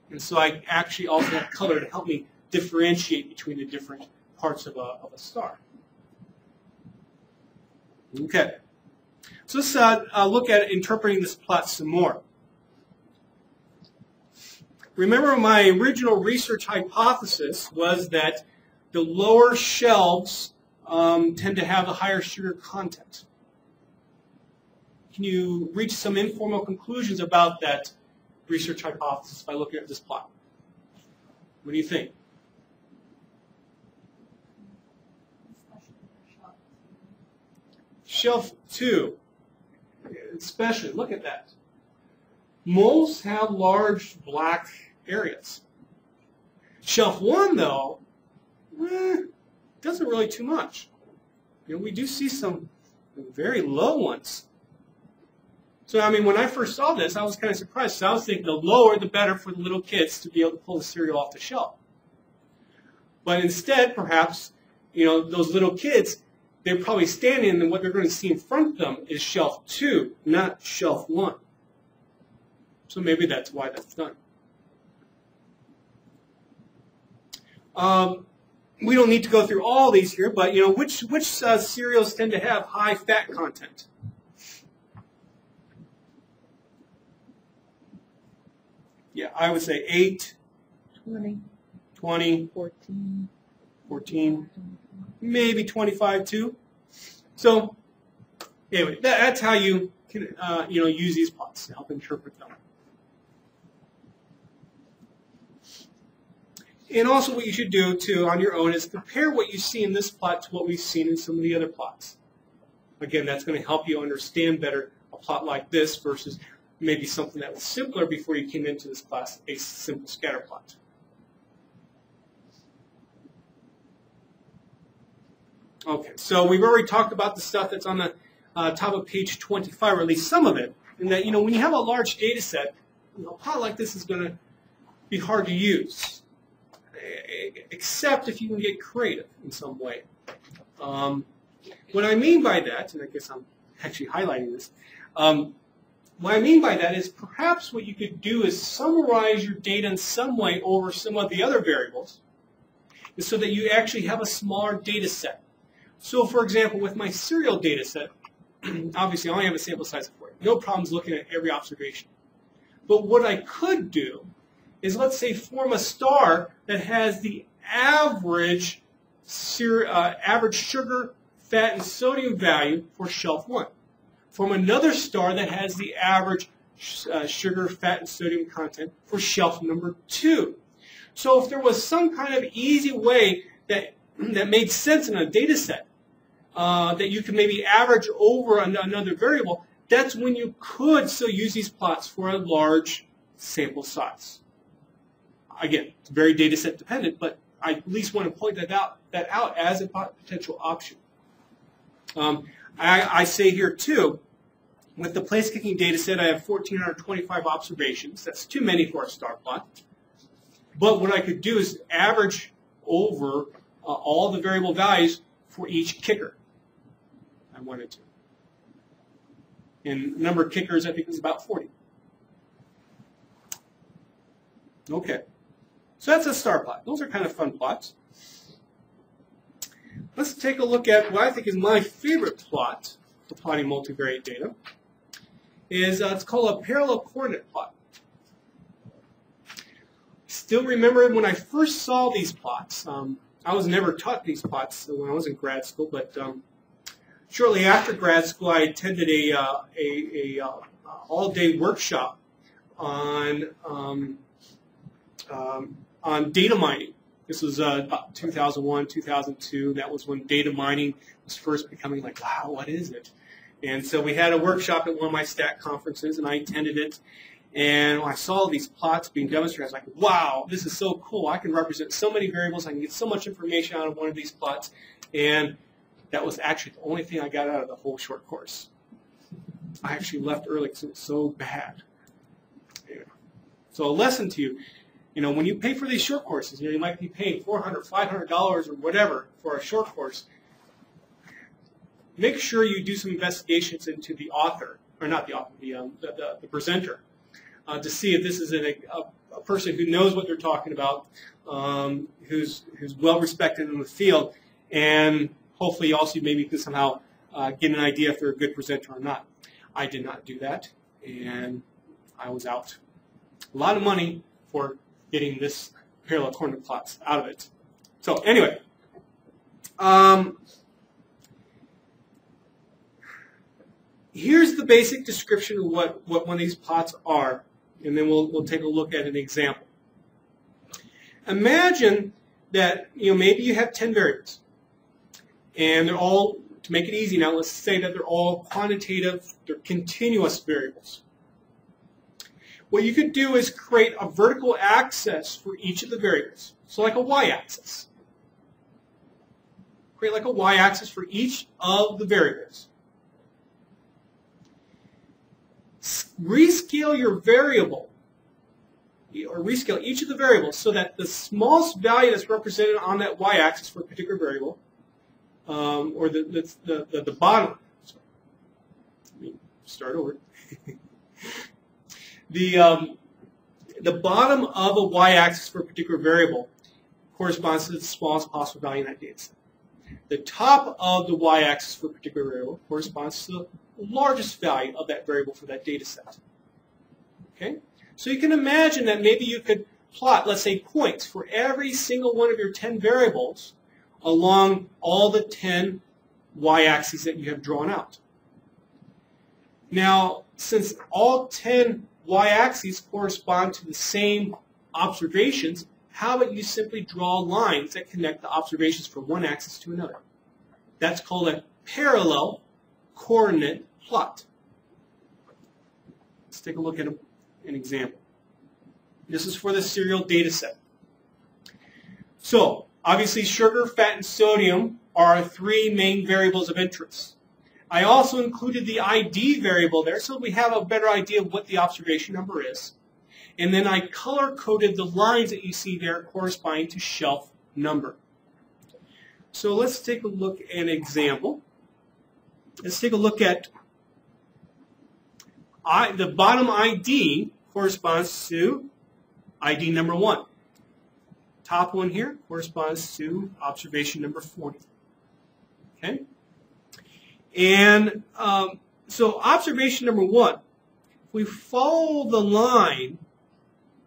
and so I actually also have color to help me differentiate between the different parts of a star. Okay, so let's look at interpreting this plot some more. Remember, my original research hypothesis was that the lower shelves tend to have a higher sugar content. Can you reach some informal conclusions about that research hypothesis by looking at this plot? What do you think? Shelf 2, especially, look at that. Moles have large black areas. Shelf 1, though, doesn't really too much. You know, we do see some very low ones. So, I mean, when I first saw this, I was kind of surprised. So I was thinking the lower, the better for the little kids to be able to pull the cereal off the shelf. But instead, perhaps, you know, those little kids, they're probably standing, and what they're going to see in front of them is shelf 2, not shelf 1. So maybe that's why that's done. We don't need to go through all these here, but you know, which cereals tend to have high fat content? Yeah, I would say 8, 20, 14, maybe 25 too. So anyway, that's how you can you know, use these plots to help interpret them. And also what you should do, too, on your own is compare what you see in this plot to what we've seen in some of the other plots. Again, that's going to help you understand better a plot like this versus maybe something that was simpler before you came into this class, a simple scatter plot. Okay, so we've already talked about the stuff that's on the top of page 25, or at least some of it, and that, you know, when you have a large data set, you know, a plot like this is going to be hard to use. Except if you can get creative in some way. What I mean by that, and I guess I'm actually highlighting this, what I mean by that is perhaps what you could do is summarize your data in some way over some of the other variables so that you actually have a smaller data set. So for example, with my cereal data set, obviously I only have a sample size of 40. No problems looking at every observation. But what I could do is, let's say, form a star that has the average sugar, fat, and sodium value for shelf 1. Form another star that has the average sugar, fat, and sodium content for shelf number 2. So if there was some kind of easy way that made sense in a data set that you could maybe average over another variable, that's when you could still use these plots for a large sample size. Again, it's very data set dependent, but I at least want to point that out as a potential option. I say here too, with the place-kicking data set, I have 1,425 observations. That's too many for a star plot. But what I could do is average over all the variable values for each kicker I wanted to. And number of kickers, I think, is about 40. Okay. So that's a star plot. Those are kind of fun plots. Let's take a look at what I think is my favorite plot for plotting multivariate data. It's called a parallel coordinate plot. Still remember when I first saw these plots. I was never taught these plots when I was in grad school, but shortly after grad school, I attended a all-day workshop on data mining. This was about 2001, 2002. That was when data mining was first becoming like, wow, what is it? And so we had a workshop at one of my stat conferences, and I attended it. And when I saw these plots being demonstrated, I was like, wow, this is so cool. I can represent so many variables. I can get so much information out of one of these plots. And that was actually the only thing I got out of the whole short course. I actually left early because it was so bad. Yeah. So a lesson to you. When you pay for these short courses, you might be paying $400, $500 or whatever for a short course. Make sure you do some investigations into the author, or not the author, the presenter, to see if this is a person who knows what they're talking about, who's well respected in the field, and hopefully also maybe you can somehow get an idea if they're a good presenter or not. I did not do that, and I was out a lot of money for getting this parallel coordinate plots out of it. So anyway, here's the basic description of what one of these plots are, and then we'll take a look at an example. Imagine that maybe you have 10 variables, and they're all, to make it easy now, let's say that they're all quantitative, they're continuous variables. What you could do is create a vertical axis for each of the variables. So like a y-axis. Create like a y-axis for each of the variables. Rescale your variable, or rescale each of the variables so that the smallest value that's represented on that y-axis for a particular variable, or the bottom, sorry, let me start over. The bottom of a y-axis for a particular variable corresponds to the smallest possible value in that data set. The top of the y-axis for a particular variable corresponds to the largest value of that variable for that data set. Okay? So you can imagine that maybe you could plot, let's say, points for every single one of your 10 variables along all the 10 y-axes that you have drawn out. Now, since all 10 y-axes correspond to the same observations, how about you simply draw lines that connect the observations from one axis to another? That's called a parallel coordinate plot. Let's take a look at an example. This is for the serial data set. So, obviously sugar, fat, and sodium are our 3 main variables of interest. I also included the ID variable there so we have a better idea of what the observation number is. And then I color-coded the lines that you see there corresponding to shelf number. So let's take a look at an example. Let's take a look at the bottom ID corresponds to ID number 1. Top one here corresponds to observation number 40. Okay? And so observation number 1, if we follow the line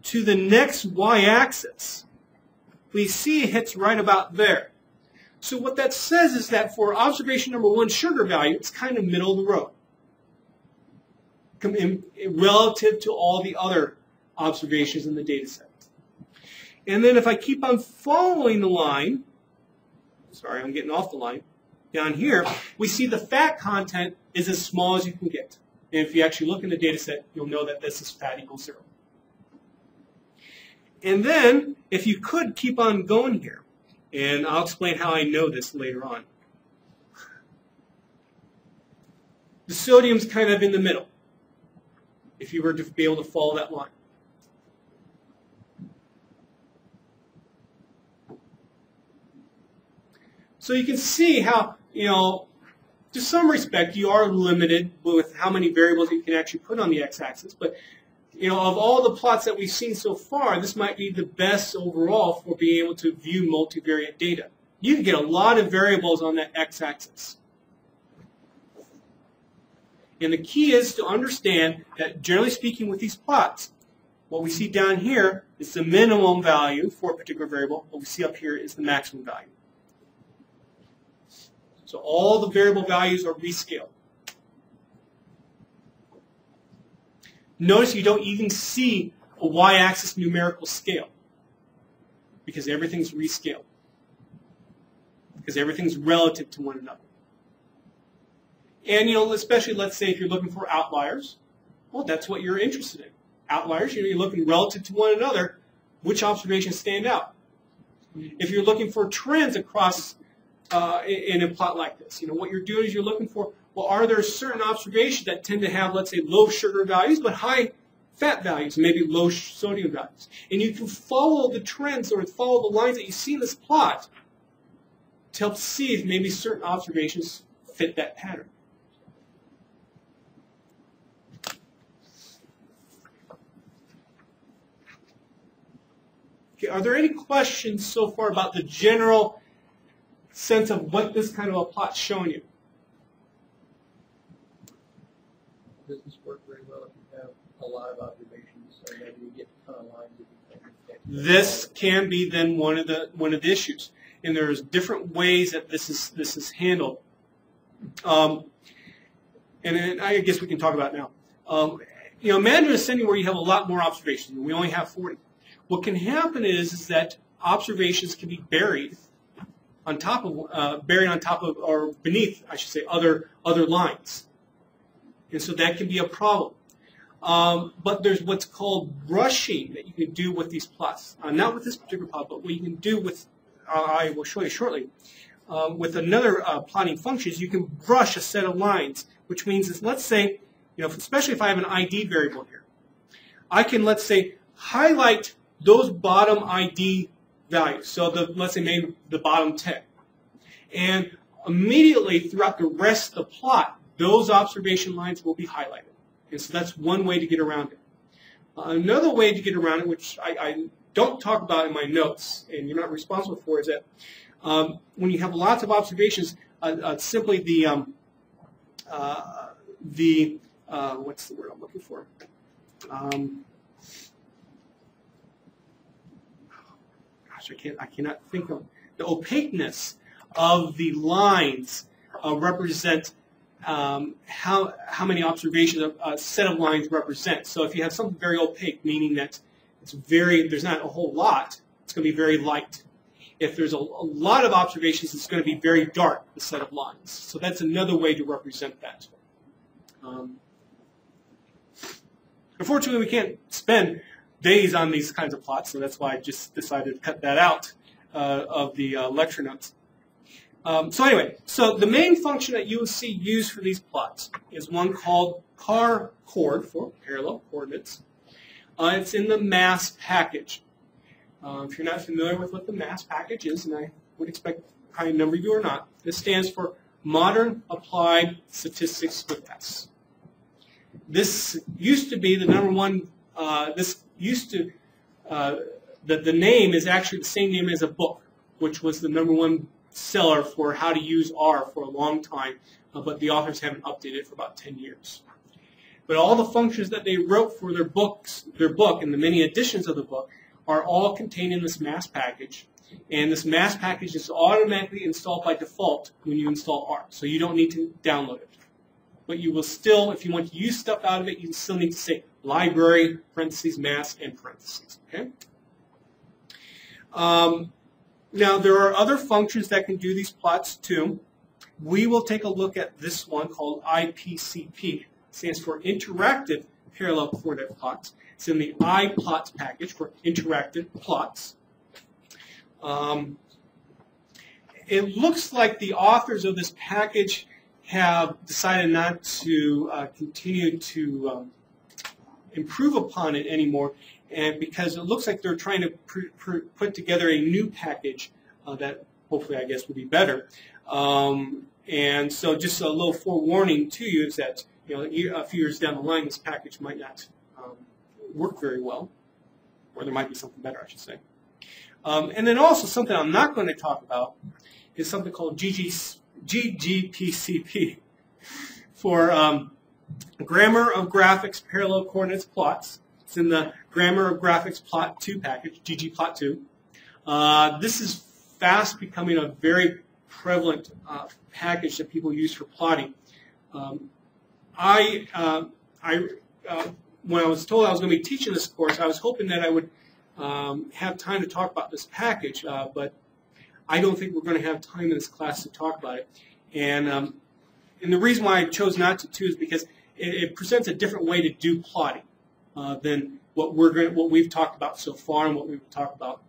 to the next y-axis, we see it hits right about there. So what that says is that for observation number 1 sugar value, it's kind of middle of the road. relative to all the other observations in the data set. And then if I keep on following the line, sorry, I'm getting off the line, down here, we see the fat content is as small as you can get. And if you actually look in the data set, you'll know that this is fat equals 0. And then, if you could keep on going here, and I'll explain how I know this later on. The sodium's kind of in the middle, if you were to be able to follow that line. So you can see how, to some respect, you are limited with how many variables you can actually put on the x-axis. But, of all the plots that we've seen so far, this might be the best overall for being able to view multivariate data. You can get a lot of variables on that x-axis. And the key is to understand that, generally speaking, with these plots, what we see down here is the minimum value for a particular variable. What we see up here is the maximum value. So all the variable values are rescaled. Notice you don't even see a y-axis numerical scale because everything's rescaled. Because everything's relative to one another. And, especially let's say if you're looking for outliers, well, that's what you're interested in. Outliers, you're looking relative to one another, which observations stand out. If you're looking for trends across in a plot like this, what you're doing is you're looking for, well, are there certain observations that tend to have, let's say, low sugar values but high fat values, maybe low sodium values. And you can follow the trends or follow the lines that you see in this plot to help see if maybe certain observations fit that pattern. Okay, are there any questions so far about the general sense of what this kind of a plot's showing you? Does this work very well if you have a lot of observations, so maybe you get a ton of lines that you can. This can be then one of the issues, and there's different ways that this is handled. And I guess we can talk about it now. Imagine a setting where you have a lot more observations, and we only have 40. What can happen is that observations can be buried on top of, or beneath, I should say, other lines. And so that can be a problem. But there's what's called brushing that you can do with these plots. Not with this particular plot, but what you can do with, I will show you shortly, with another plotting function is you can brush a set of lines, which means, is, let's say, especially if I have an ID variable here, I can, let's say, highlight those bottom ID values. So let's say maybe the bottom 10. And immediately throughout the rest of the plot, those observation lines will be highlighted. And so that's one way to get around it. Another way to get around it, which I don't talk about in my notes, and you're not responsible for, is that when you have lots of observations, simply what's the word I'm looking for? I cannot think of the opaqueness of the lines represent how many observations a set of lines represent. So if you have something very opaque, meaning that there's not a whole lot, it's going to be very light. If there's a lot of observations, it's going to be very dark, the set of lines. So that's another way to represent that. Unfortunately, we can't spend days on these kinds of plots, so that's why I just decided to cut that out of the lecture notes. So anyway, so the main function that you will see used for these plots is one called car-coord, for parallel coordinates. It's in the mass package. If you're not familiar with what the mass package is, and I would expect a high number of you are not, this stands for Modern Applied Statistics with S. This used to be the number one, the name is actually the same name as a book, which was the number one seller for how to use R for a long time, but the authors haven't updated it for about 10 years. But all the functions that they wrote for their book and the many editions of the book are all contained in this mass package. And this mass package is automatically installed by default when you install R. So you don't need to download it. but you will still, if you want to use stuff out of it, you still need to say library, parentheses, mass, and parentheses. Okay? Now, there are other functions that can do these plots too. We will take a look at this one called IPCP. It stands for Interactive Parallel Coordinate Plots. It's in the iPlots package for interactive plots. It looks like the authors of this package have decided not to continue to improve upon it anymore, and because it looks like they're trying to put together a new package that hopefully, I guess, will be better. And so just a little forewarning to you is that, you know, a few years down the line, this package might not work very well, or there might be something better, I should say. And then also something I'm not going to talk about is something called GGPCP for Grammar of Graphics Parallel Coordinates Plots. It's in the Grammar of Graphics Plot 2 package, ggplot2. This is fast becoming a very prevalent package that people use for plotting. When I was told I was going to be teaching this course, I was hoping that I would have time to talk about this package, but I don't think we're going to have time in this class to talk about it. And the reason why I chose not to, too, is because it presents a different way to do plotting than what we've talked about so far and what we've talked about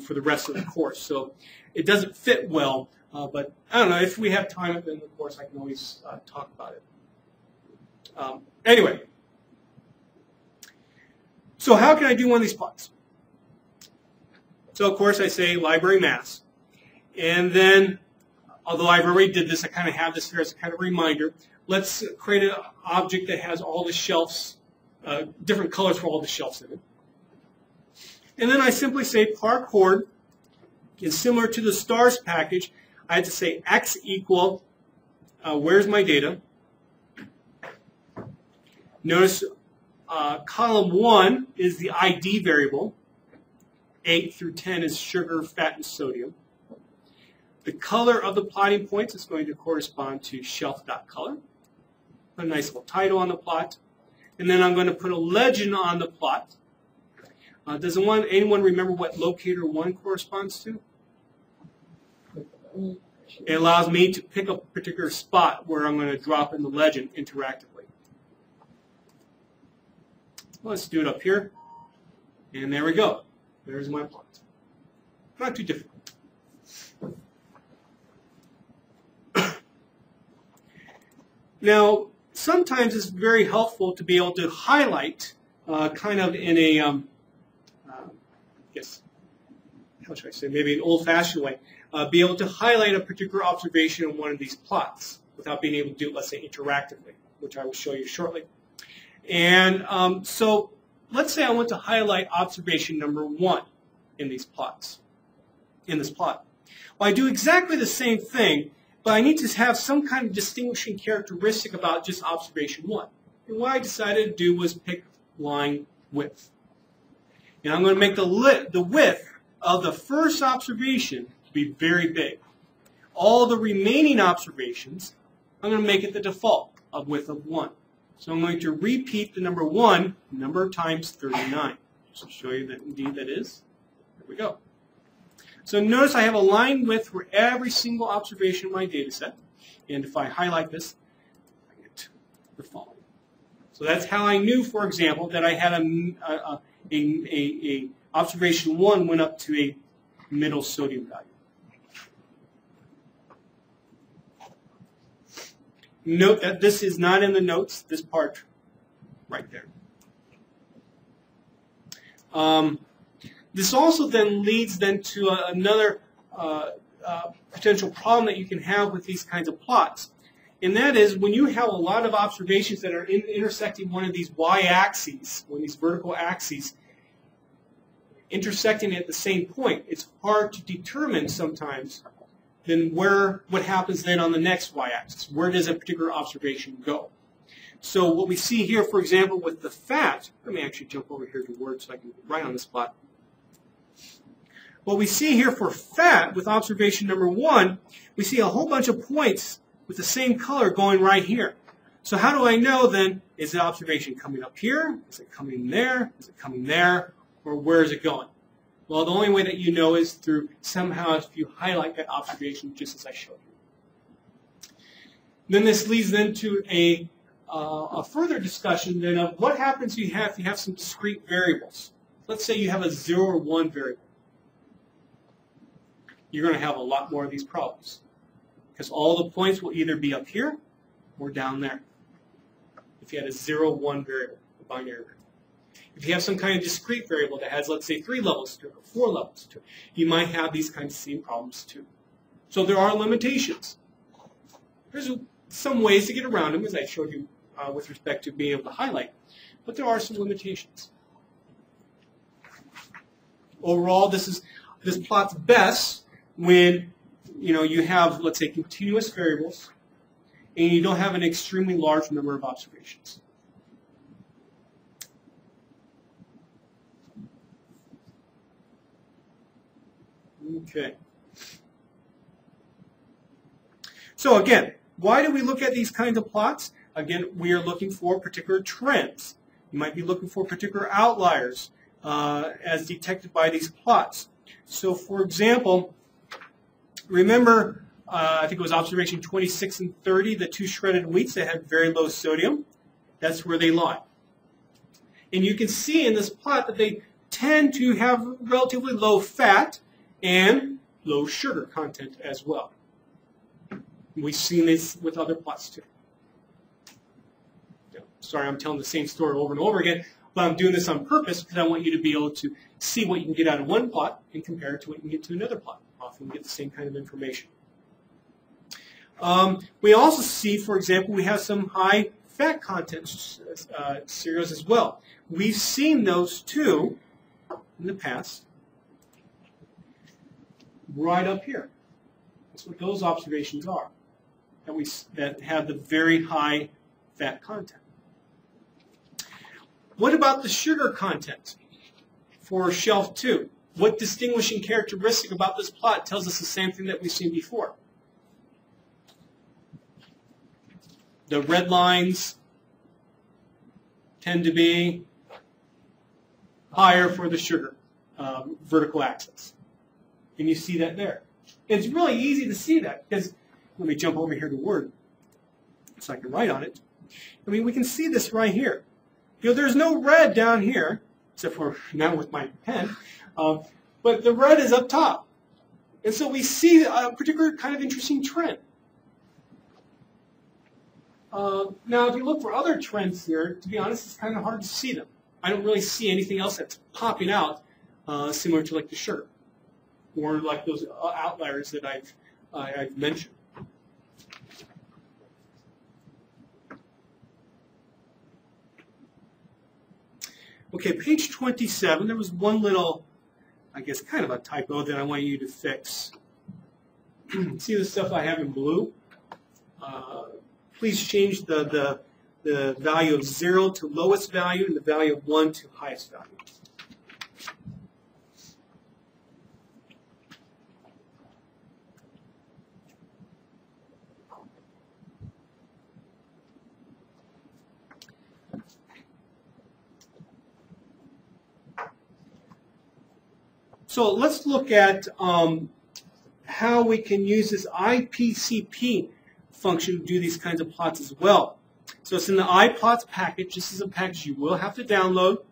for the rest of the course. So it doesn't fit well, but I don't know. If we have time at the end of the course, I can always talk about it. Anyway, so how can I do one of these plots? So, of course, I say library mass. And then, although I've already did this, I kind of have this here as a kind of reminder. Let's create an object that has all the shelves, different colors for all the shelves in it. And then I simply say par chord is similar to the stars package. I had to say x equal, where's my data? Notice column 1 is the ID variable. 8 through 10 is sugar, fat, and sodium. The color of the plotting points is going to correspond to shelf.color. Put a nice little title on the plot. And then I'm going to put a legend on the plot. Does anyone remember what locator 1 corresponds to? It allows me to pick a particular spot where I'm going to drop in the legend interactively. Let's do it up here. And there we go. There's my plot. Not too difficult. Now, sometimes it's very helpful to be able to highlight kind of in a, yes, how should I say, maybe an old-fashioned way, be able to highlight a particular observation in one of these plots without being able to do it, let's say, interactively, which I will show you shortly. And so let's say I want to highlight observation number 1 in these plots, in this plot. Well, I do exactly the same thing, but I need to have some kind of distinguishing characteristic about just observation 1. And what I decided to do was pick line width. And I'm going to make the width of the first observation to be very big. All the remaining observations, I'm going to make it the default of width of 1. So I'm going to repeat the number 1 a number of times 39. Just to show you that indeed that is. There we go. So notice I have a line width for every single observation in my data set. And if I highlight this, I get the following. So that's how I knew, for example, that I had a observation 1 went up to a middle sodium value. Note that this is not in the notes, this part right there. This also then leads to another potential problem that you can have with these kinds of plots. And that is when you have a lot of observations that are intersecting one of these y-axes, one of these vertical axes, intersecting at the same point, it's hard to determine sometimes then what happens then on the next y-axis. Where does a particular observation go? So what we see here, for example, with the fat, let me actually jump over here to Word so I can write on this plot. What we see here for fat with observation number 1, we see a whole bunch of points with the same color going right here. So how do I know then, is the observation coming up here? Is it coming there? Is it coming there? Or where is it going? Well, the only way that you know is through somehow if you highlight that observation just as I showed you. Then this leads then to a further discussion then of what happens if you have some discrete variables. Let's say you have a 0 or 1 variable. You're going to have a lot more of these problems because all the points will either be up here or down there. If you had a 0, 1 variable, a binary variable. If you have some kind of discrete variable that has, let's say, 3 levels to it or 4 levels to it, you might have these kinds of same problems too. So there are limitations. There's some ways to get around them, as I showed you with respect to being able to highlight, but there are some limitations. Overall, this plot's best when you have, let's say, continuous variables and you don't have an extremely large number of observations. Okay. So again, why do we look at these kinds of plots? Again, we are looking for particular trends. You might be looking for particular outliers as detected by these plots. So for example, remember, I think it was observation 26 and 30, the 2 shredded wheats that had very low sodium. That's where they lie. And you can see in this plot that they tend to have relatively low fat and low sugar content as well. We've seen this with other plots too. Sorry, I'm telling the same story over and over again, but I'm doing this on purpose because I want you to be able to see what you can get out of one plot and compare it to what you can get to another plot. Often we get the same kind of information. We also see, for example, we have some high fat content cereals as well. We've seen those too in the past. Right up here. That's what those observations are, that have the very high fat content. What about the sugar content for shelf 2? What distinguishing characteristic about this plot tells us the same thing that we've seen before? The red lines tend to be higher for the sugar vertical axis. And you see that there. It's really easy to see that because, let me jump over here to Word so I can write on it. I mean, we can see this right here. There's no red down here, except for now with my pen, but the red is up top. And so we see a particular kind of interesting trend. Now, if you look for other trends here, to be honest, it's kind of hard to see them. I don't really see anything else that's popping out similar to like the sugar or like those outliers that I've mentioned. Okay, page 27, there was one little, I guess, kind of a typo that I want you to fix. See the stuff I have in blue? Please change the value of 0 to lowest value and the value of 1 to highest value. So let's look at how we can use this IPCP function to do these kinds of plots as well. So it's in the iPlots package. This is a package you will have to download.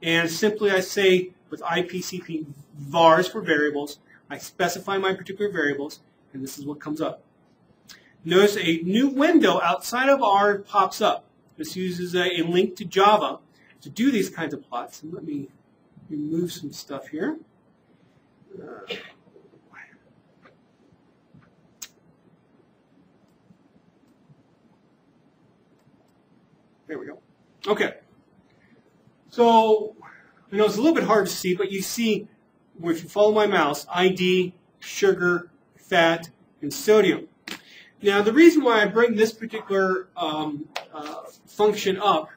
And simply I say with IPCP vars for variables, I specify my particular variables, and this is what comes up. Notice a new window outside of R pops up. This uses a link to Java to do these kinds of plots. And let me remove some stuff here. There we go. Okay. So, I know it's a little bit hard to see, but you see, if you follow my mouse, ID, sugar, fat, and sodium. Now, the reason why I bring this particular function up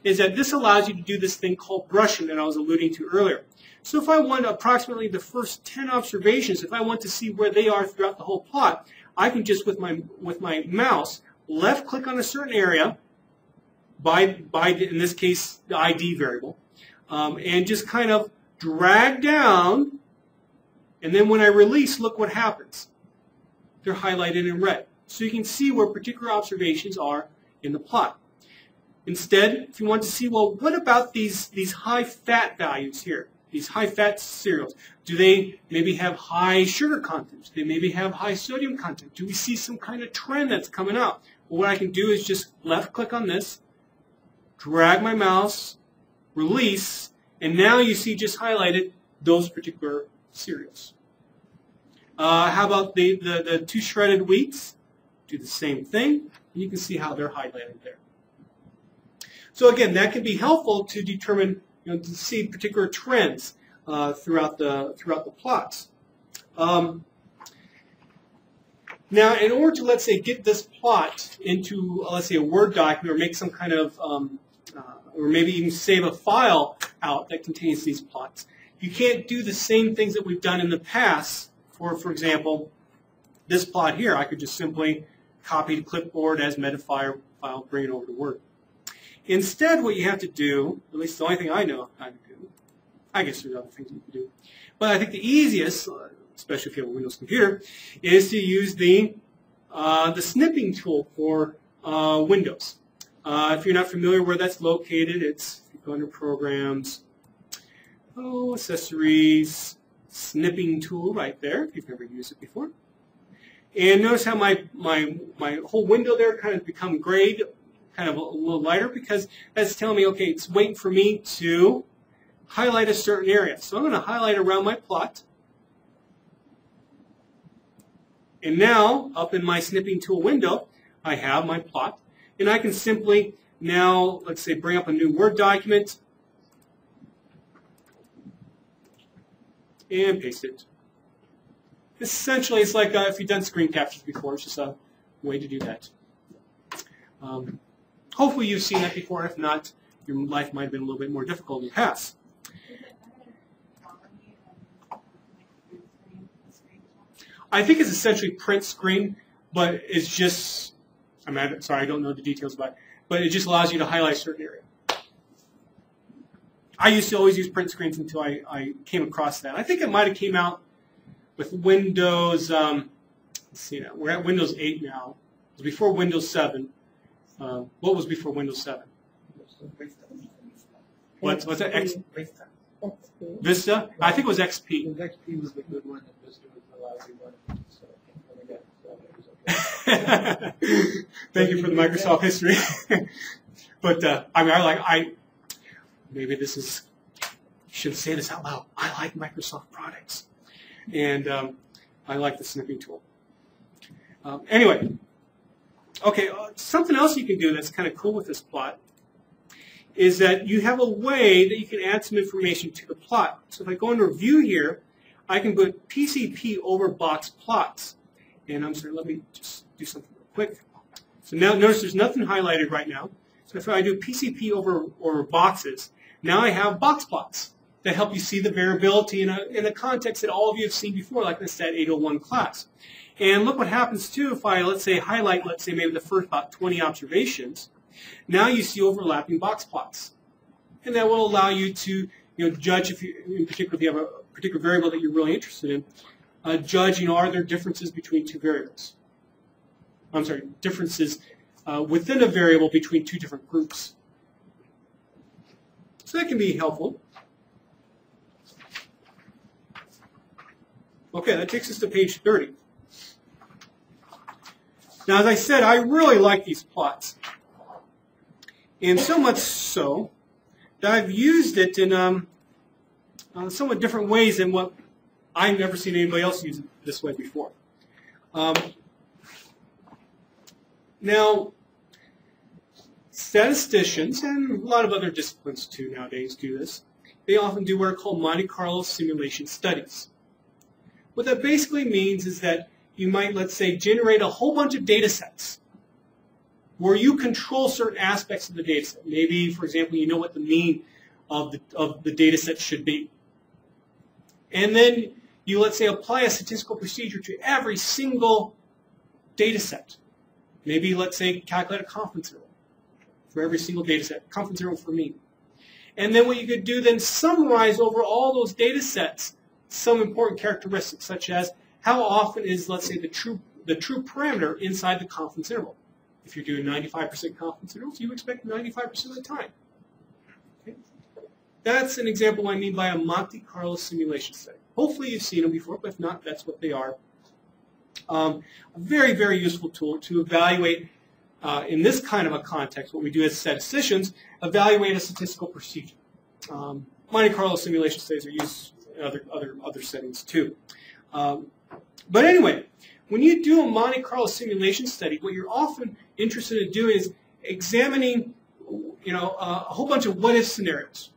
is that this allows you to do this thing called brushing that I was alluding to earlier. So if I want approximately the first 10 observations, if I want to see where they are throughout the whole plot, I can just with my mouse left click on a certain area by in this case the ID variable, and just kind of drag down, and then when I release, look what happens. They're highlighted in red. So you can see where particular observations are in the plot. Instead, if you want to see, well, what about these high fat values here? These high fat cereals, do they maybe have high sugar content? Do they maybe have high sodium content? Do we see some kind of trend that's coming out? Well, what I can do is just left click on this, drag my mouse, release, and now you see just highlighted those particular cereals. How about the 2 shredded wheats? Do the same thing. You can see how they're highlighted there. So again, that can be helpful to determine, to see particular trends throughout the plots. Now, in order to, let's say, get this plot into, let's say, a Word document, or make some kind of, or maybe even save a file out that contains these plots, you can't do the same things that we've done in the past. For example, this plot here, I could just simply copy to clipboard as metafile file, bring it over to Word. Instead, what you have to do, at least the only thing I know how to do, I guess there's other things you can do, but I think the easiest, especially if you have a Windows computer, is to use the snipping tool for Windows. If you're not familiar where that's located, it's, if you go under Programs, Accessories, Snipping tool right there, if you've never used it before. And notice how my whole window there kind of become grayed, kind of a little lighter, because that's telling me, okay, it's waiting for me to highlight a certain area. So I'm going to highlight around my plot. And now, up in my snipping tool window, I have my plot. And I can simply now, let's say, bring up a new Word document and paste it. Essentially, it's like if you've done screen captures before, it's just a way to do that. Hopefully you've seen that before. If not, your life might have been a little bit more difficult in the past. I think it's essentially print screen, but it's just, sorry, I don't know the details about it, but it just allows you to highlight a certain area. I used to always use print screens until I came across that. I think it might have came out with Windows, let's see now, we're at Windows 8 now. It was before Windows 7. What was before Windows 7? What's that? XP. Vista? I think it was XP. XP was the good one, and Vista was the lousy one. So when I got that, it was okay. Thank you for the Microsoft history. But maybe this is, I shouldn't say this out loud. I like Microsoft products, and I like the snipping tool. Anyway, okay, something else you can do that's kind of cool with this plot is that you have a way that you can add some information to the plot. So if I go into View here, I can put PCP over box plots. And I'm sorry, let me just do something real quick. So now notice there's nothing highlighted right now. So if I do PCP over boxes, now I have box plots that help you see the variability in a context that all of you have seen before, like in the Stat 801 class. And look what happens too if I, let's say, highlight, let's say, maybe the first about 20 observations. Now you see overlapping box plots. And that will allow you to judge, if you, in particular, if you have a particular variable that you're really interested in, judge, are there differences between two variables? I'm sorry, differences within a variable between two different groups. So that can be helpful. Okay, that takes us to page 30. Now, as I said, I really like these plots. And so much so that I've used it in somewhat different ways than what I've never seen anybody else use it this way before. Now, statisticians, and a lot of other disciplines too nowadays do this, they often do what are called Monte Carlo simulation studies. What that basically means is that you might, let's say, generate a whole bunch of data sets where you control certain aspects of the data set. Maybe, for example, you know what the mean of the data set should be. And then you, let's say, apply a statistical procedure to every single data set. Maybe, let's say, calculate a confidence interval for every single data set, confidence interval for mean. And then what you could do then summarize over all those data sets some important characteristics, such as how often is, let's say, the true parameter inside the confidence interval. If you're doing 95% confidence intervals, you expect 95% of the time. Okay? That's an example I mean by a Monte Carlo simulation study. Hopefully you've seen them before, but if not, that's what they are. A very, very useful tool to evaluate, in this kind of a context, what we do as statisticians, evaluate a statistical procedure. Monte Carlo simulation studies are used in other settings too. But anyway, when you do a Monte Carlo simulation study, what you're often interested in doing is examining, a whole bunch of what-if scenarios.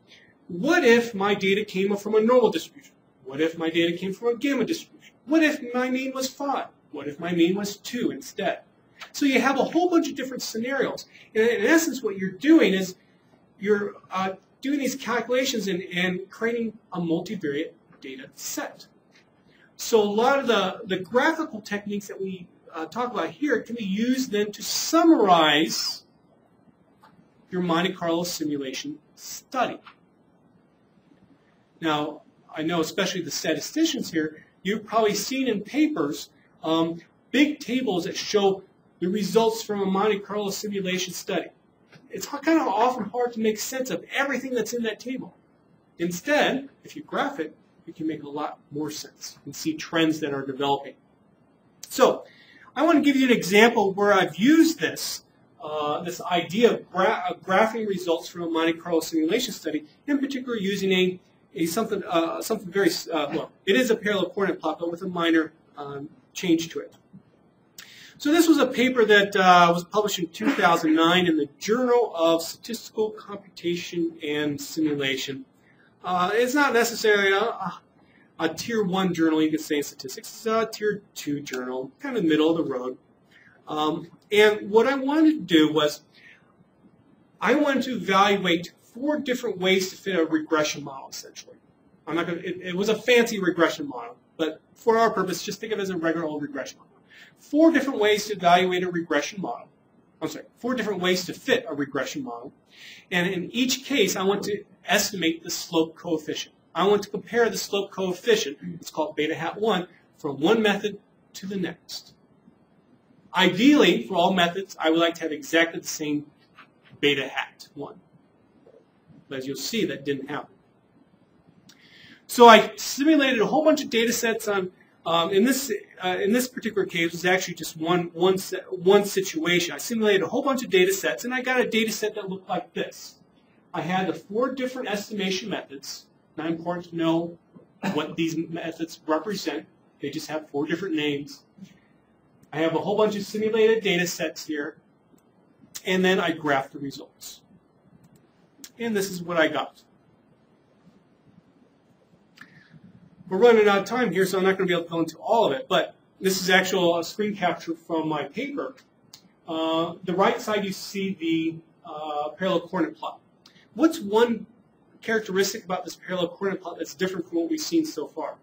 What if my data came from a normal distribution? What if my data came from a gamma distribution? What if my mean was 5? What if my mean was 2 instead? So you have a whole bunch of different scenarios. And in essence, what you're doing is you're doing these calculations and creating a multivariate data set. So a lot of the graphical techniques that we talk about here can be used then to summarize your Monte Carlo simulation study. Now, I know especially the statisticians here, you've probably seen in papers big tables that show the results from a Monte Carlo simulation study. It's kind of often hard to make sense of everything that's in that table. Instead, if you graph it, you can make a lot more sense and see trends that are developing. So, I want to give you an example where I've used this idea of graphing results from a Monte Carlo simulation study, in particular using something very, well, it is a parallel coordinate plot, but with a minor change to it. So this was a paper that was published in 2009 in the Journal of Statistical Computation and Simulation. It's not necessarily a Tier 1 journal, you could say, in statistics. It's a Tier 2 journal, kind of middle of the road. And what I wanted to do was I wanted to evaluate 4 different ways to fit a regression model, essentially. I'm not going to, it was a fancy regression model, but for our purpose, just think of it as a regular old regression model. 4 different ways to evaluate a regression model. I'm sorry, 4 different ways to fit a regression model. And in each case, I want to estimate the slope coefficient. I want to compare the slope coefficient, it's called beta hat 1, from one method to the next. Ideally, for all methods, I would like to have exactly the same beta hat 1. But as you'll see, that didn't happen. So I simulated a whole bunch of data sets on, in this particular case, it was actually just one situation. I simulated a whole bunch of data sets, and I got a data set that looked like this. I had the 4 different estimation methods. Not important to know what these methods represent. They just have 4 different names. I have a whole bunch of simulated data sets here, and then I graphed the results. And this is what I got. We're running out of time here, so I'm not going to be able to go into all of it, but this is actually a screen capture from my paper. The right side, you see the parallel coordinate plot. What's one characteristic about this parallel coordinate plot that's different from what we've seen so far?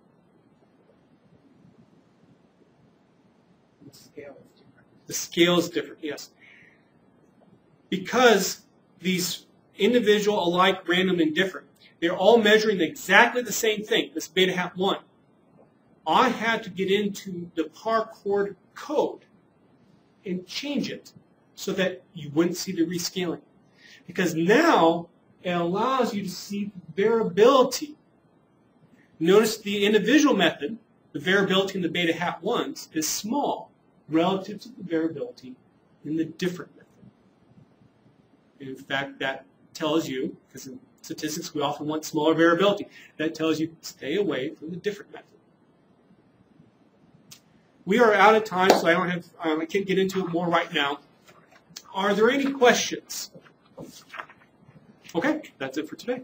The scale is different. The scale is different, yes. Because these individual, alike, random, and different, they're all measuring exactly the same thing, this beta hat 1. I had to get into the par-chord code and change it so that you wouldn't see the rescaling. Because now it allows you to see variability. Notice the individual method, the variability in the beta hat 1s, is small relative to the variability in the different method. In fact, that tells you, because in statistics we often want smaller variability, that tells you stay away from the different method. We are out of time, so I can't get into it more right now. Are there any questions? Okay, that's it for today.